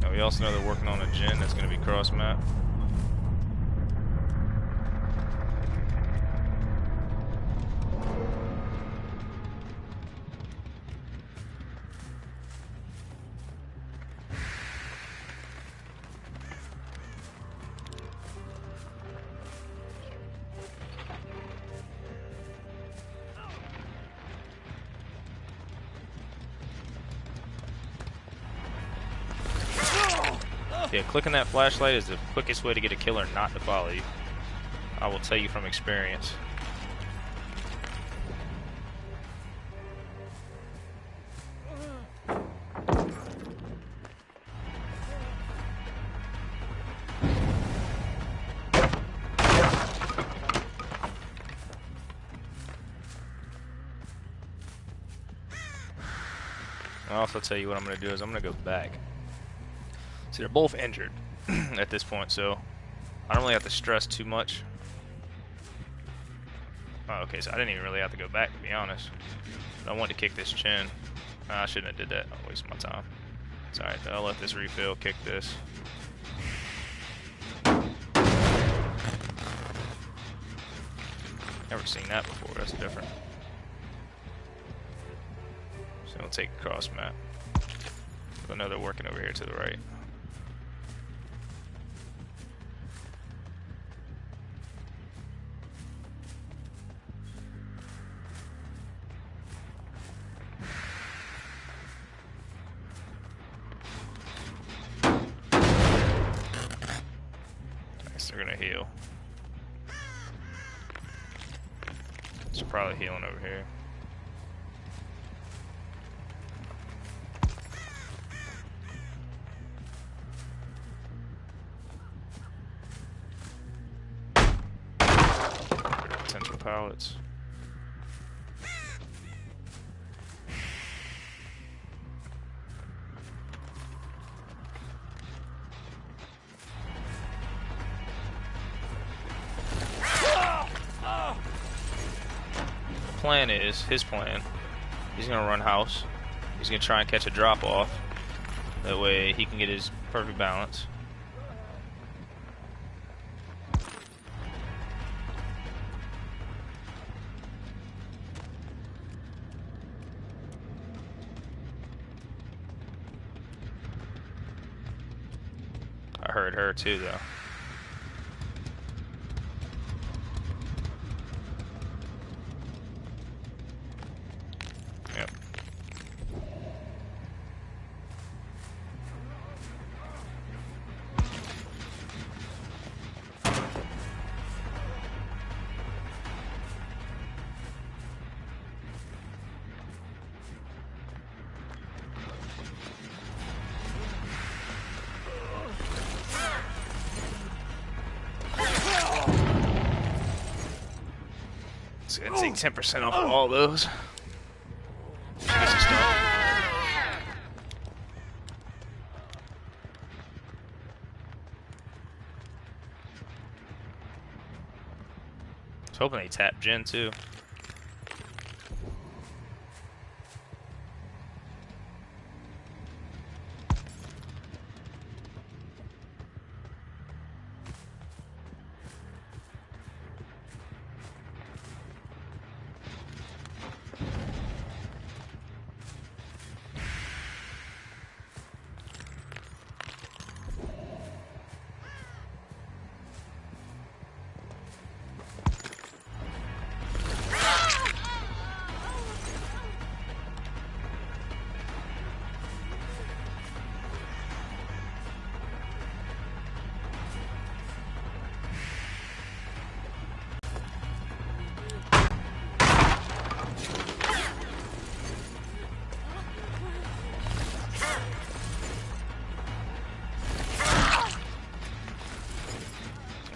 Now we also know they're working on a gen that's going to be cross map. Yeah, clicking that flashlight is the quickest way to get a killer not to follow you. I will tell you from experience. I'll also tell you what I'm going to do is I'm going to go back. See, they're both injured at this point, so I don't really have to stress too much. Oh, okay, so I didn't even really have to go back, to be honest. I wanted to kick this chin. I shouldn't have did that. I'll waste my time. It's alright, I'll let this refill, kick this. Never seen that before, that's different. So we'll take a cross map. I know they're working over here to the right. They're gonna heal. It's probably healing over here. Potential pallets. Plan is, his plan, he's gonna run house. He's gonna try and catch a drop off. That way he can get his perfect balance. I heard her too though. It's gonna take 10% off of all those. Get some stuff. I was hoping they tap Jin too.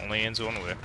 Only ends one way.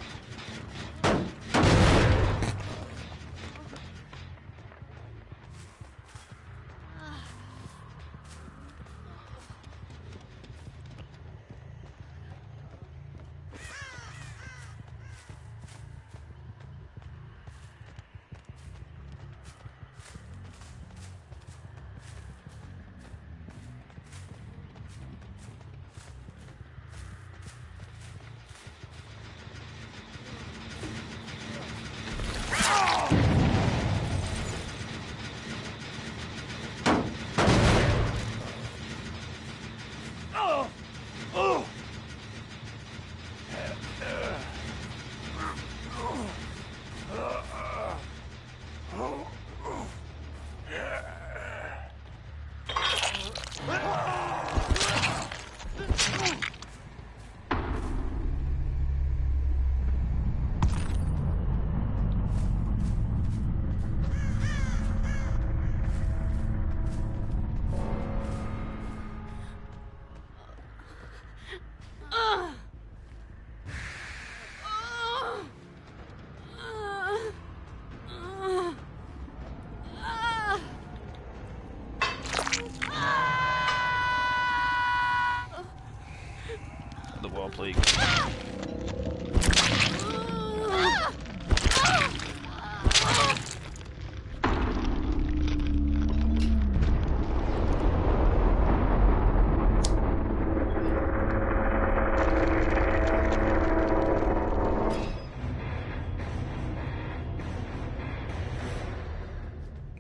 The wall plate.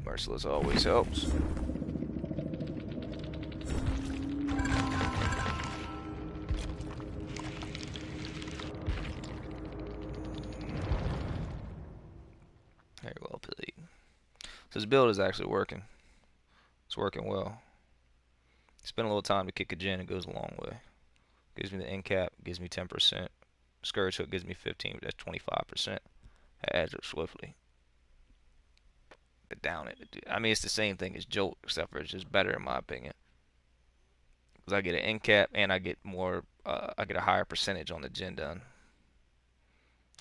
Merciless always helps. Very well played. So this build is actually working. It's working well. Spend a little time to kick a Jin, it goes a long way. Gives me the end cap, gives me 10%. Scourge hook gives me 15, but that's 25%. That adds up swiftly. But down it. I mean, it's the same thing as Jolt, except for it's just better in my opinion. Because I get an end cap and I get more, I get a higher percentage on the Jin done.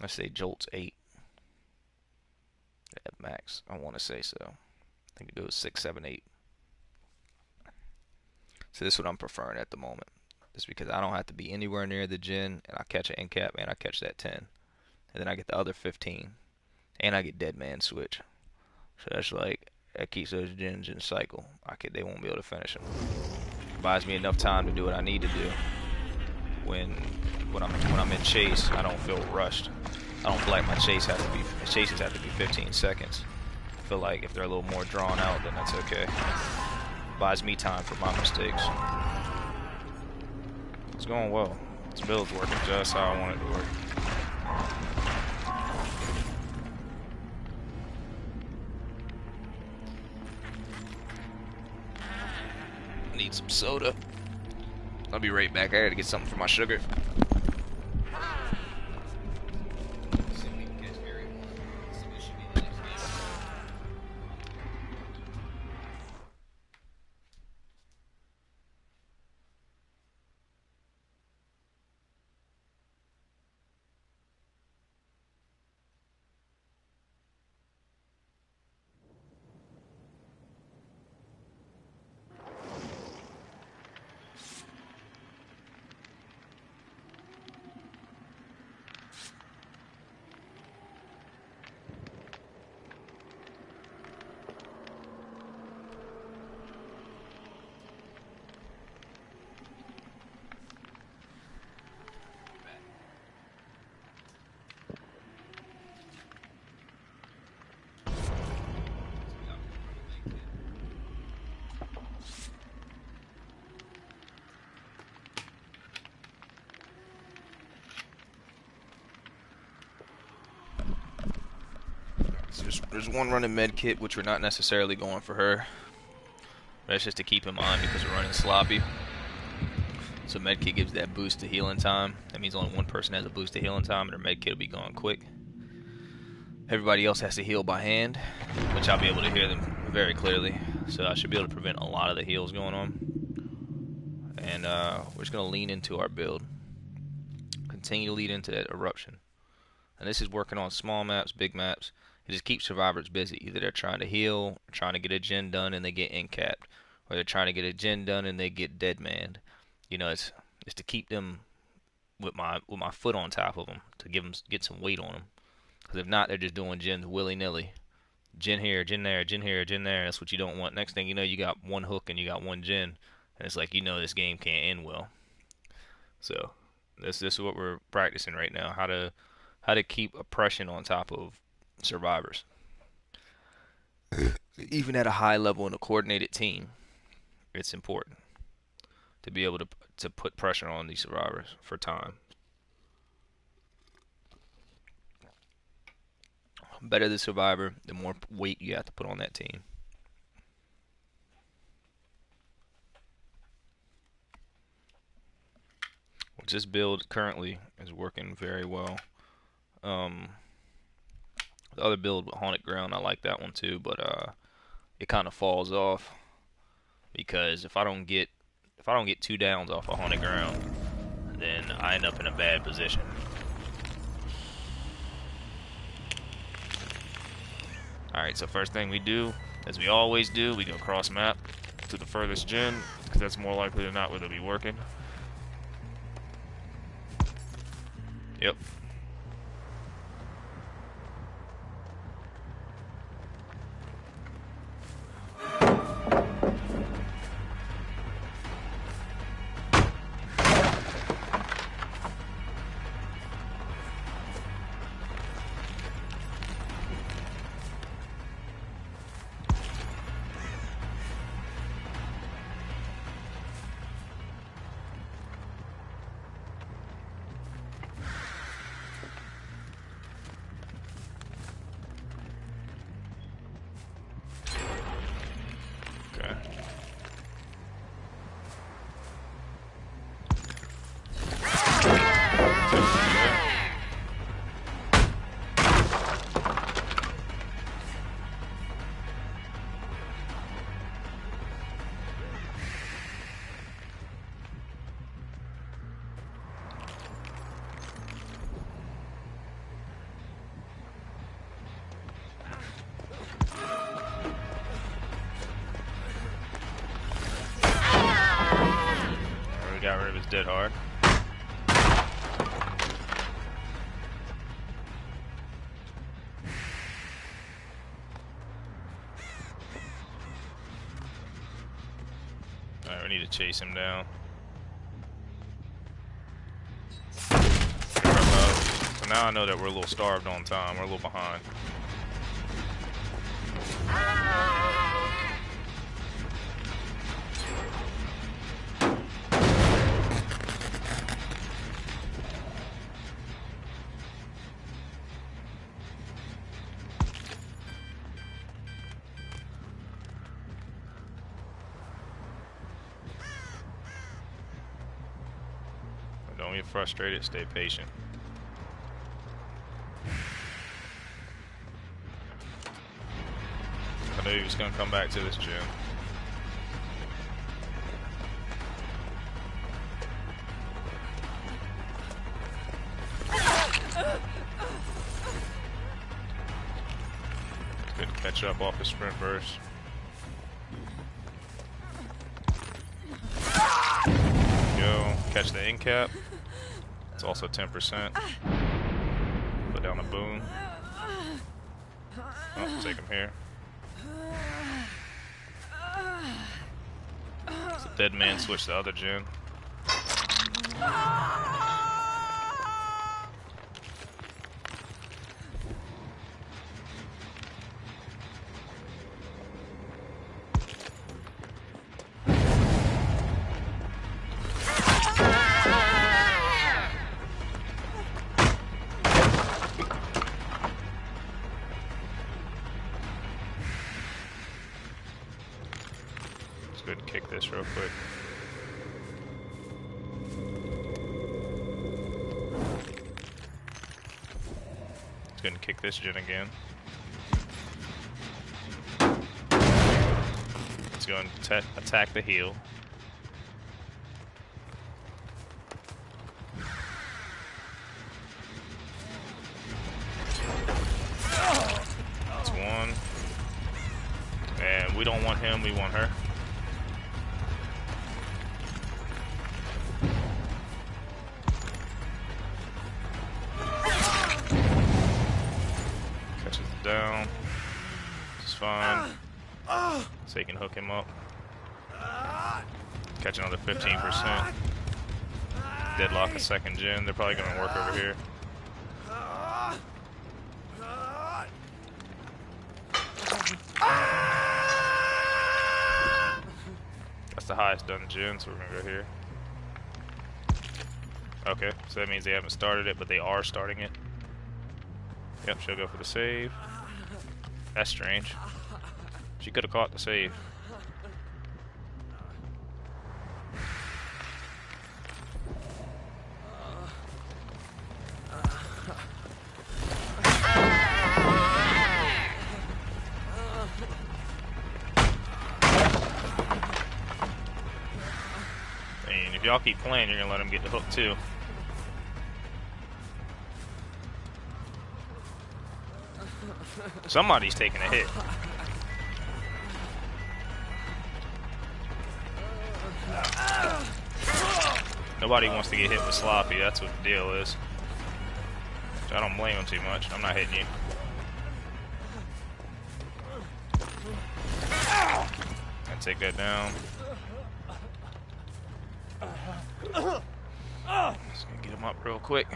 Let's say Jolt's 8 at max. I want to say so. I think it goes 6, 7, 8. So this is what I'm preferring at the moment. Just because I don't have to be anywhere near the Jin, and I catch an end cap, and I catch that 10. And then I get the other 15. And I get Dead Man Switch. So that's like, that keeps those Jins in cycle. They won't be able to finish them. Buys me enough time to do what I need to do. When I'm in chase, I don't feel rushed. I don't feel like my chases have to be 15 seconds. I feel like if they're a little more drawn out, then that's okay. Buys me time for my mistakes. It's going well. This build's working just how I want it to work. Need some soda. I'll be right back. I gotta get something for my sugar. There's one running med kit, which we're not necessarily going for her. That's just to keep in mind because we're running sloppy. So med kit gives that boost to healing time. That means only one person has a boost to healing time, and her med kit will be gone quick. Everybody else has to heal by hand, which I'll be able to hear them very clearly. So I should be able to prevent a lot of the heals going on. And we're just going to lean into our build. Continue to lead into that eruption. And this is working on small maps, big maps. It just keeps survivors busy. Either they're trying to heal, or trying to get a gen done and they get incapped, or they're trying to get a gen done and they get dead manned. You know, it's to keep them with my foot on top of them, to get some weight on them. Because if not, they're just doing gens willy-nilly. Gen here, gen there, gen here, gen there. That's what you don't want. Next thing you know, you got one hook and you got one gen. And it's like, you know, this game can't end well. So this is what we're practicing right now. How to keep oppression on top of survivors. Even at a high level in a coordinated team, it's important to be able to put pressure on these survivors for time. Better the survivor, the more weight you have to put on that team. Which this build currently is working very well. The other build with Haunted Ground, I like that one too, but it kind of falls off because if I don't get 2 downs off of Haunted Ground, then I end up in a bad position. Alright, so first thing we do, as we always do, we go cross map to the furthest gen, because that's more likely than not where they'll be working. Yep. Got rid of his dead hard. Alright, we need to chase him down. So now I know that we're a little starved on time. We're a little behind. Don't get frustrated, stay patient. I knew he was going to come back to this gym. Couldn't catch up off his sprint burst. Go, catch the end cap. It's also 10%. Put down the boom. Oh, take him here. So dead man switch the other gen. kick this real quick. It's gonna kick this gen again. It's going to attack the heal. That's one. And we don't want him, we want her. Catches it down. It's fine. So you can hook him up. Catch another 15%. Deadlock a second gen. They're probably going to work over here. That's the highest done gen, so we're going to go here. Okay, so that means they haven't started it, but they are starting it. Yep, she'll go for the save. That's strange. She could have caught the save. And if y'all keep playing, you're gonna let him get the hook too. Somebody's taking a hit. Nobody wants to get hit with sloppy, that's what the deal is. So I don't blame him too much. I'm not hitting you. And take that down. Just gonna get him up real quick.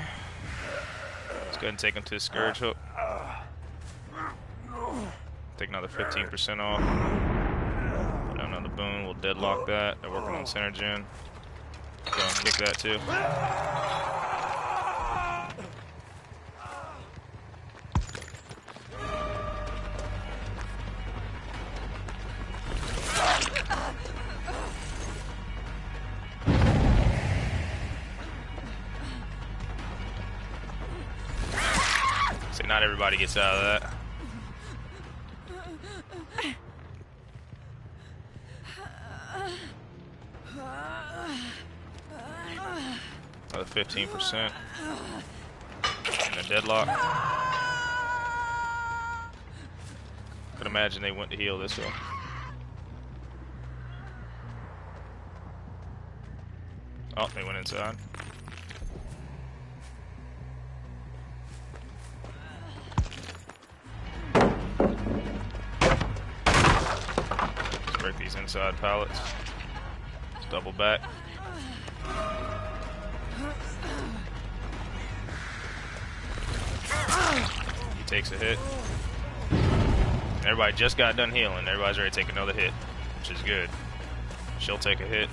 Let's go ahead and take him to the Scourge hook. Take another 15% off. Put down another boon, we'll deadlock that. They're working on center gen. Go and kick that too. See, not everybody gets out of that. Another 15%. And a deadlock. Could imagine they went to heal this one. Oh, they went inside. Let's break these inside pallets. Let's double back. He takes a hit. Everybody just got done healing. Everybody's ready to take another hit, which is good. She'll take a hit.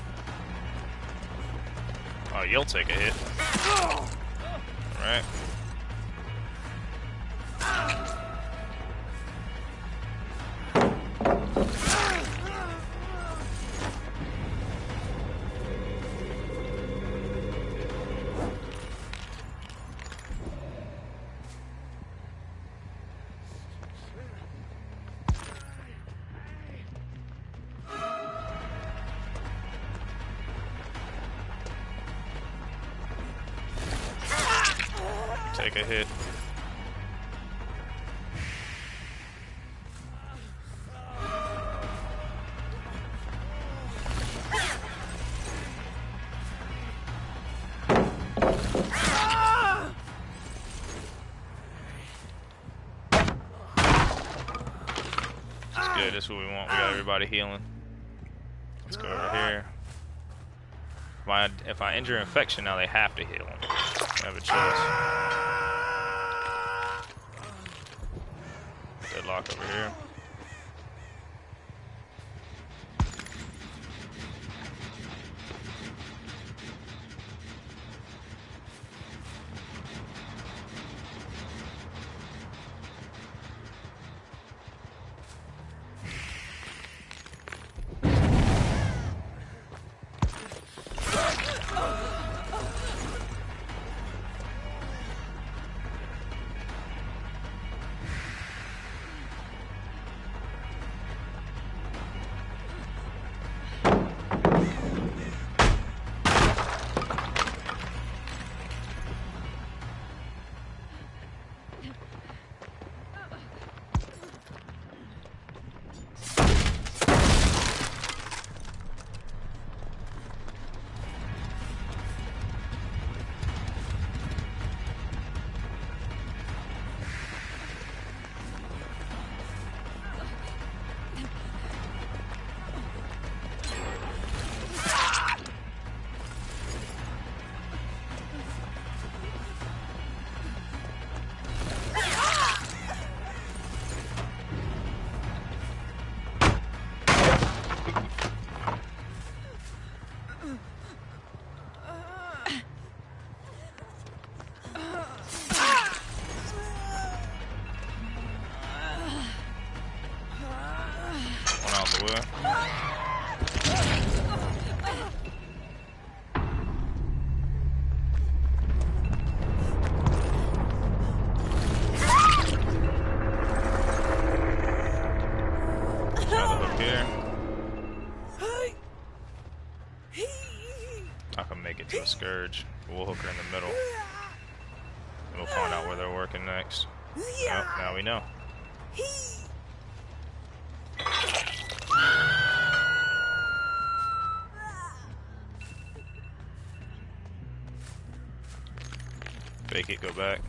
Oh, you'll take a hit. Alright. Take a hit. That's good, that's what we want. We got everybody healing. Let's go over here. If I injure infection now, they have to heal them. I have a choice. Deadlock over here. it will. Try the hook here. I can make it to a Scourge. We'll hook her in the middle. And we'll find out where they're working next. Yep, now we know. Fake it, go back.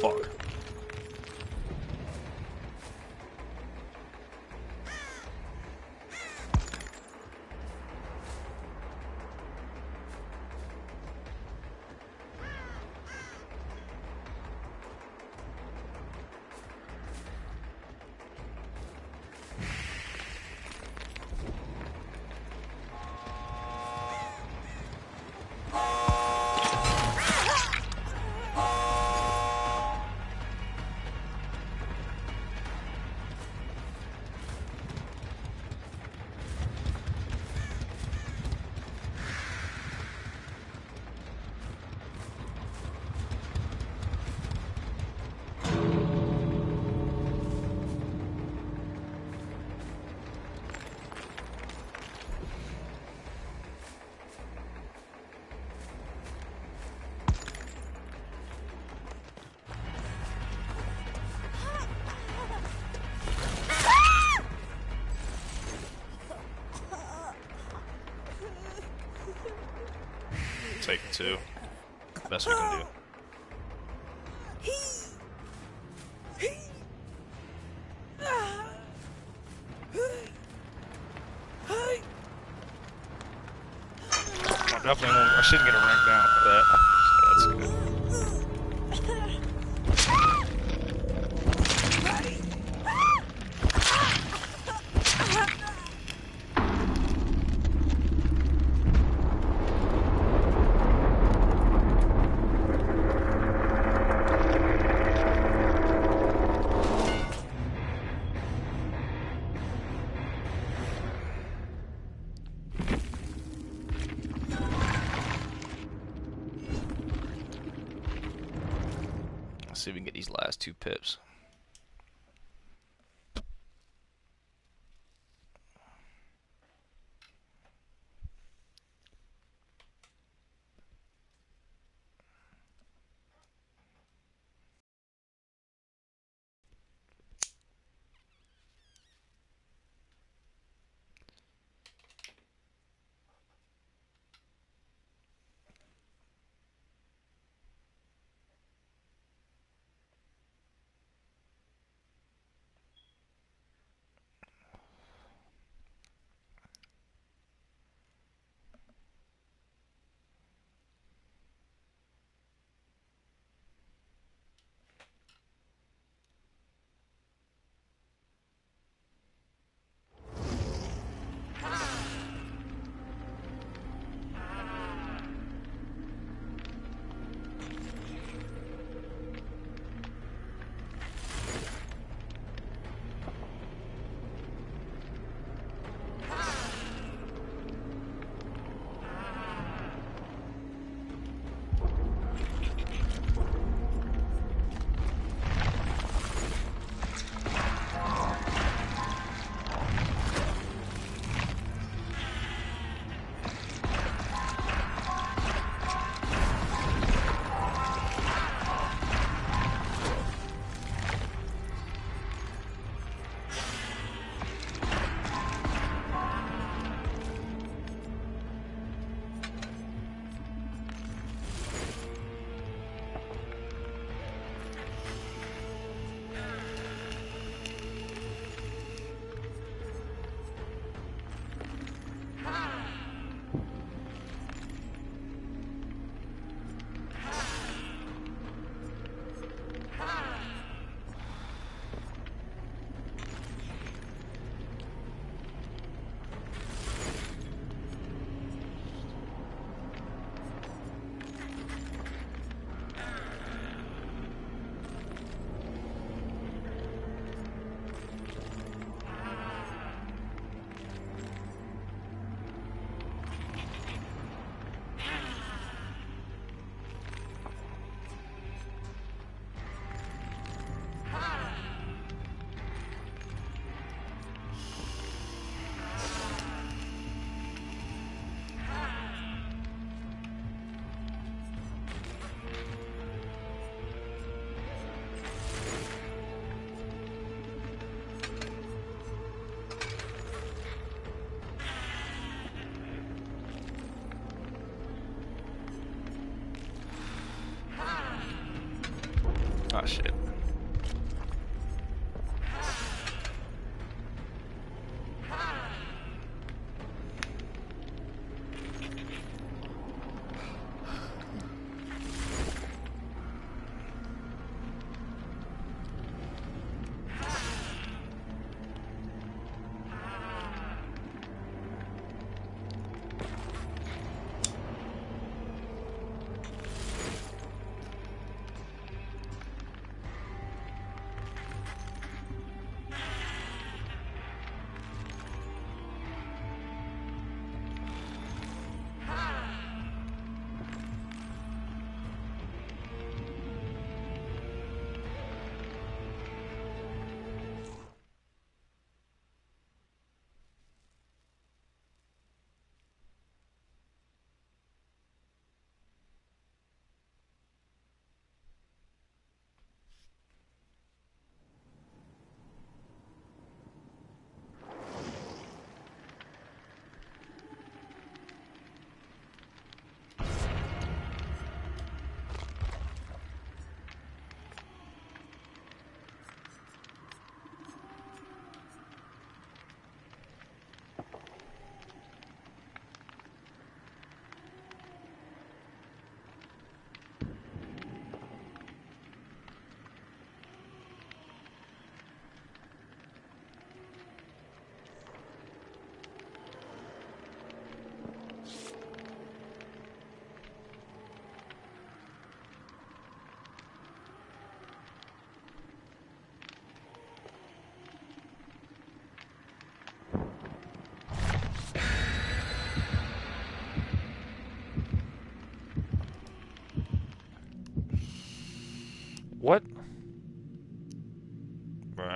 Fuck. Take two. Best we can do. I definitely won't, I shouldn't get a rank down for that. So that's good. Let's see if we can get these last two pips.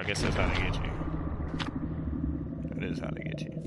guess that's how they get you. That is how they get you.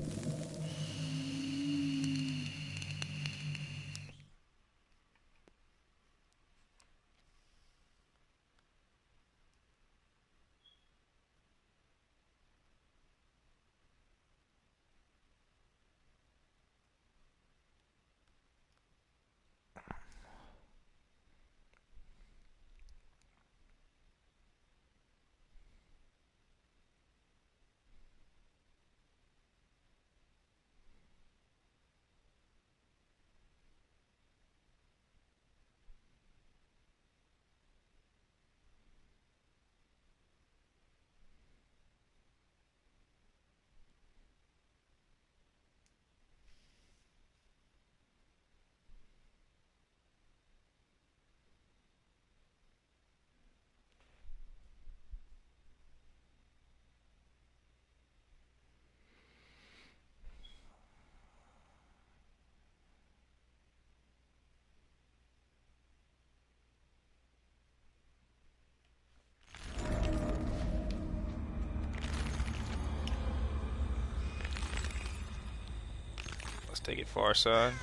Let's take it far side.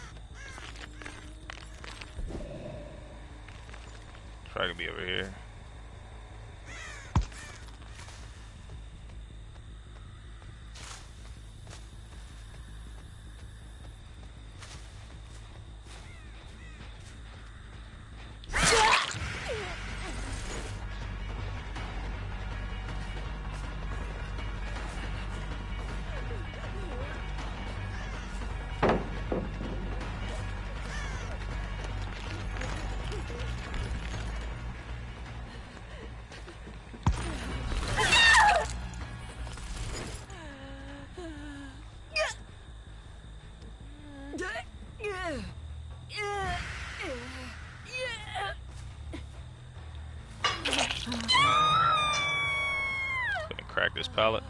Try to be over here. Gonna crack this pallet.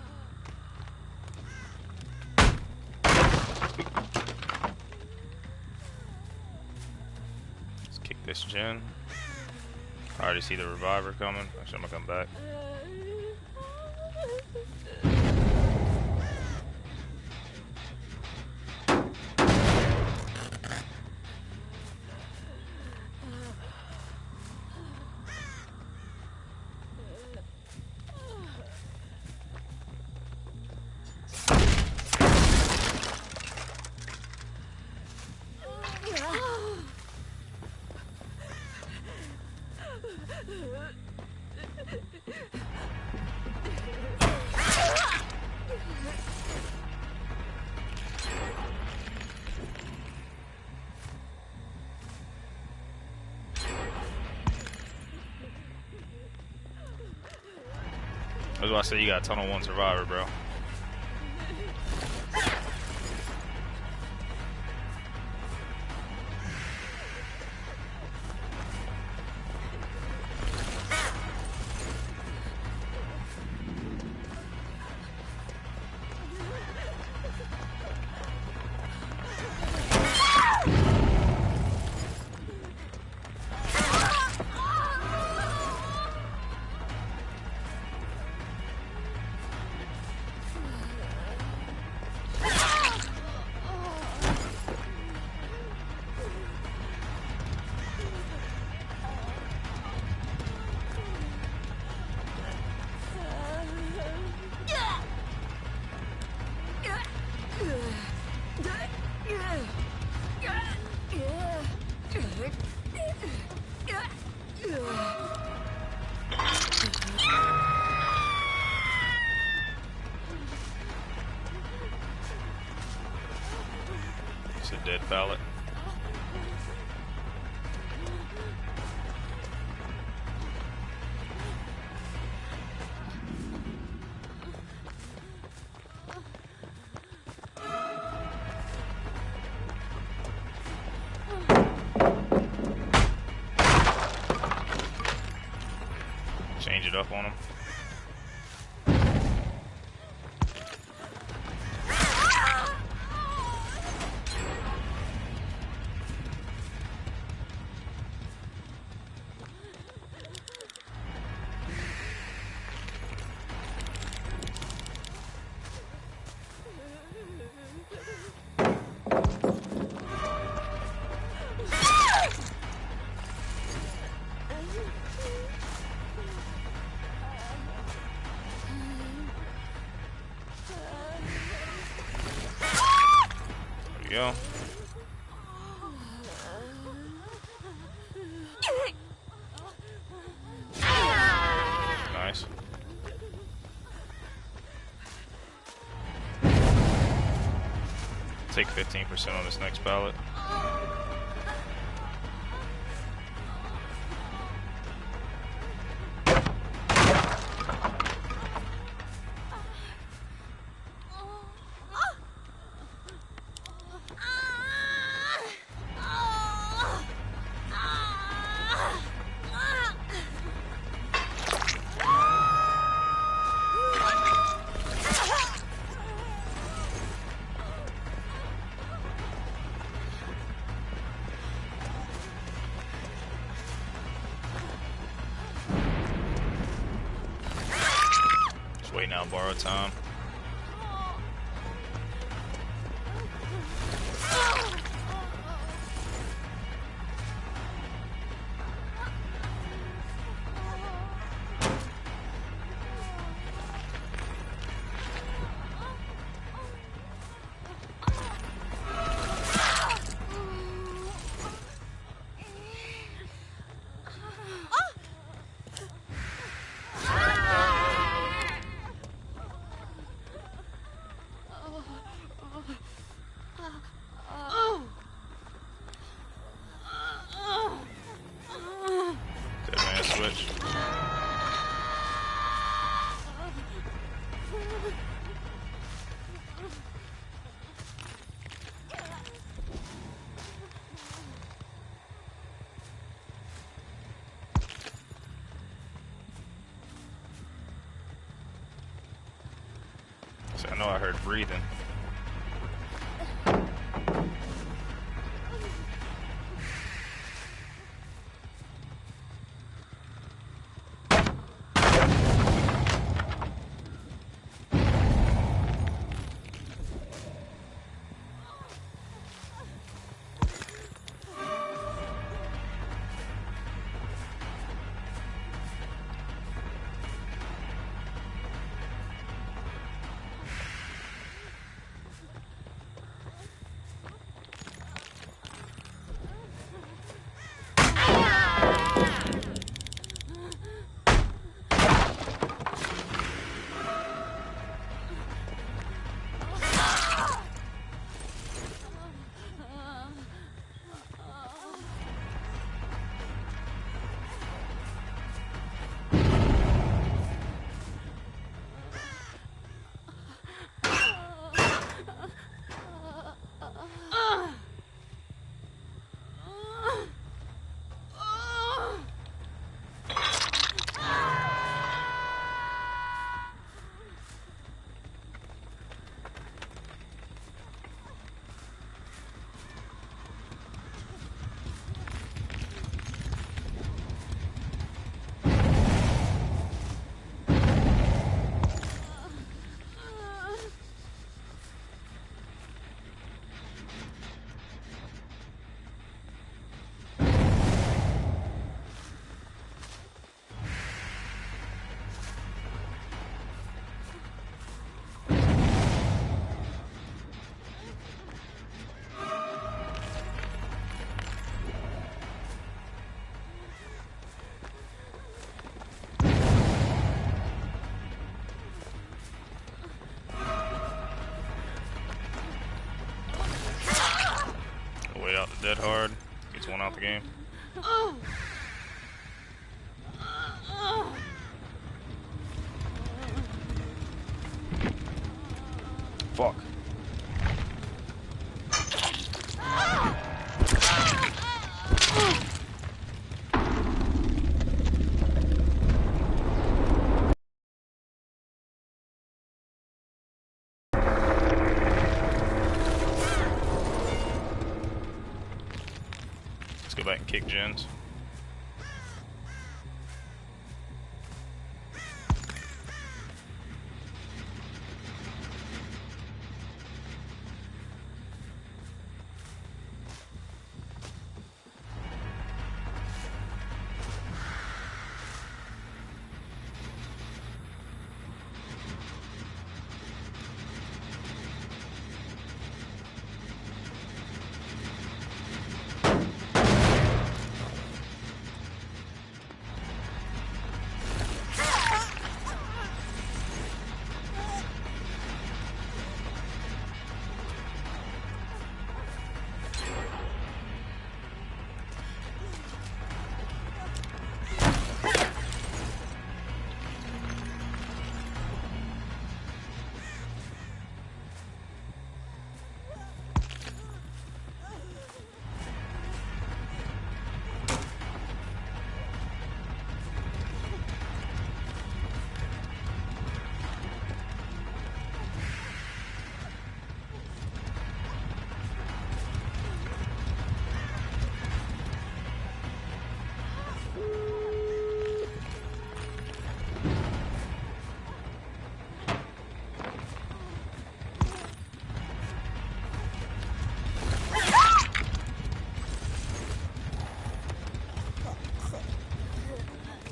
Let's kick this gen. I already see the reviver coming. Actually, I'm gonna come back. That's why I said you got Tunnel 1 Survivor, bro. It's a dead pallet. Change it up on him. we go. Nice. Take 15% on this next ballot. Wait now, borrow time. Dead man switch. So I know I heard breathing. Wait out the dead hard. Gets one out the game. Fuck. Let's go back and kick gens.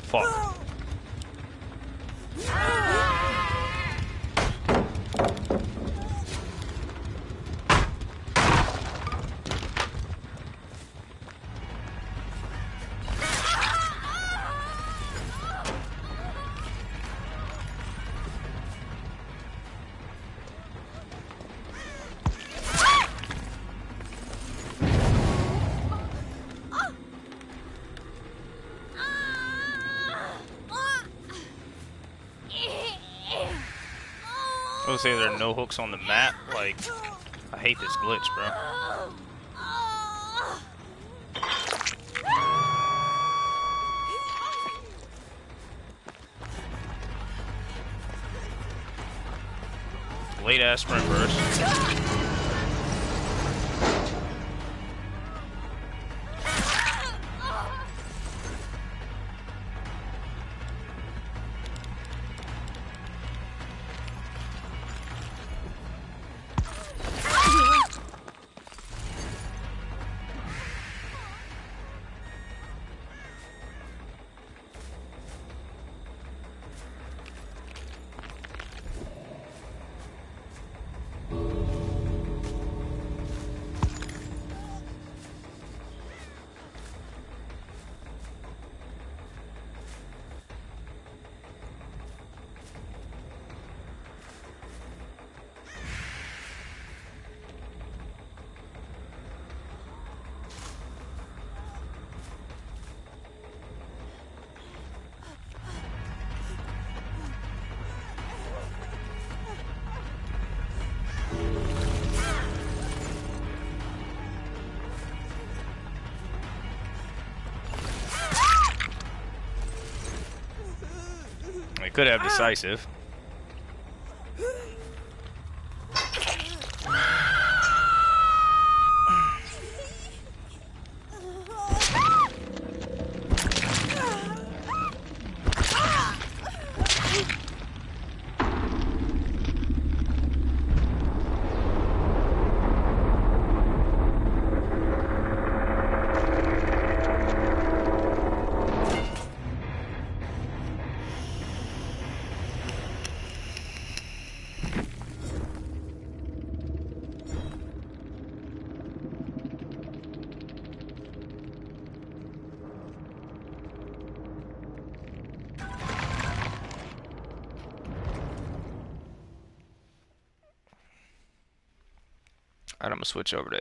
Fuck. I was gonna say there are no hooks on the map. Like, I hate this glitch, bro. Late ass sprint burst. We could have decisive. Alright, I'm gonna switch over to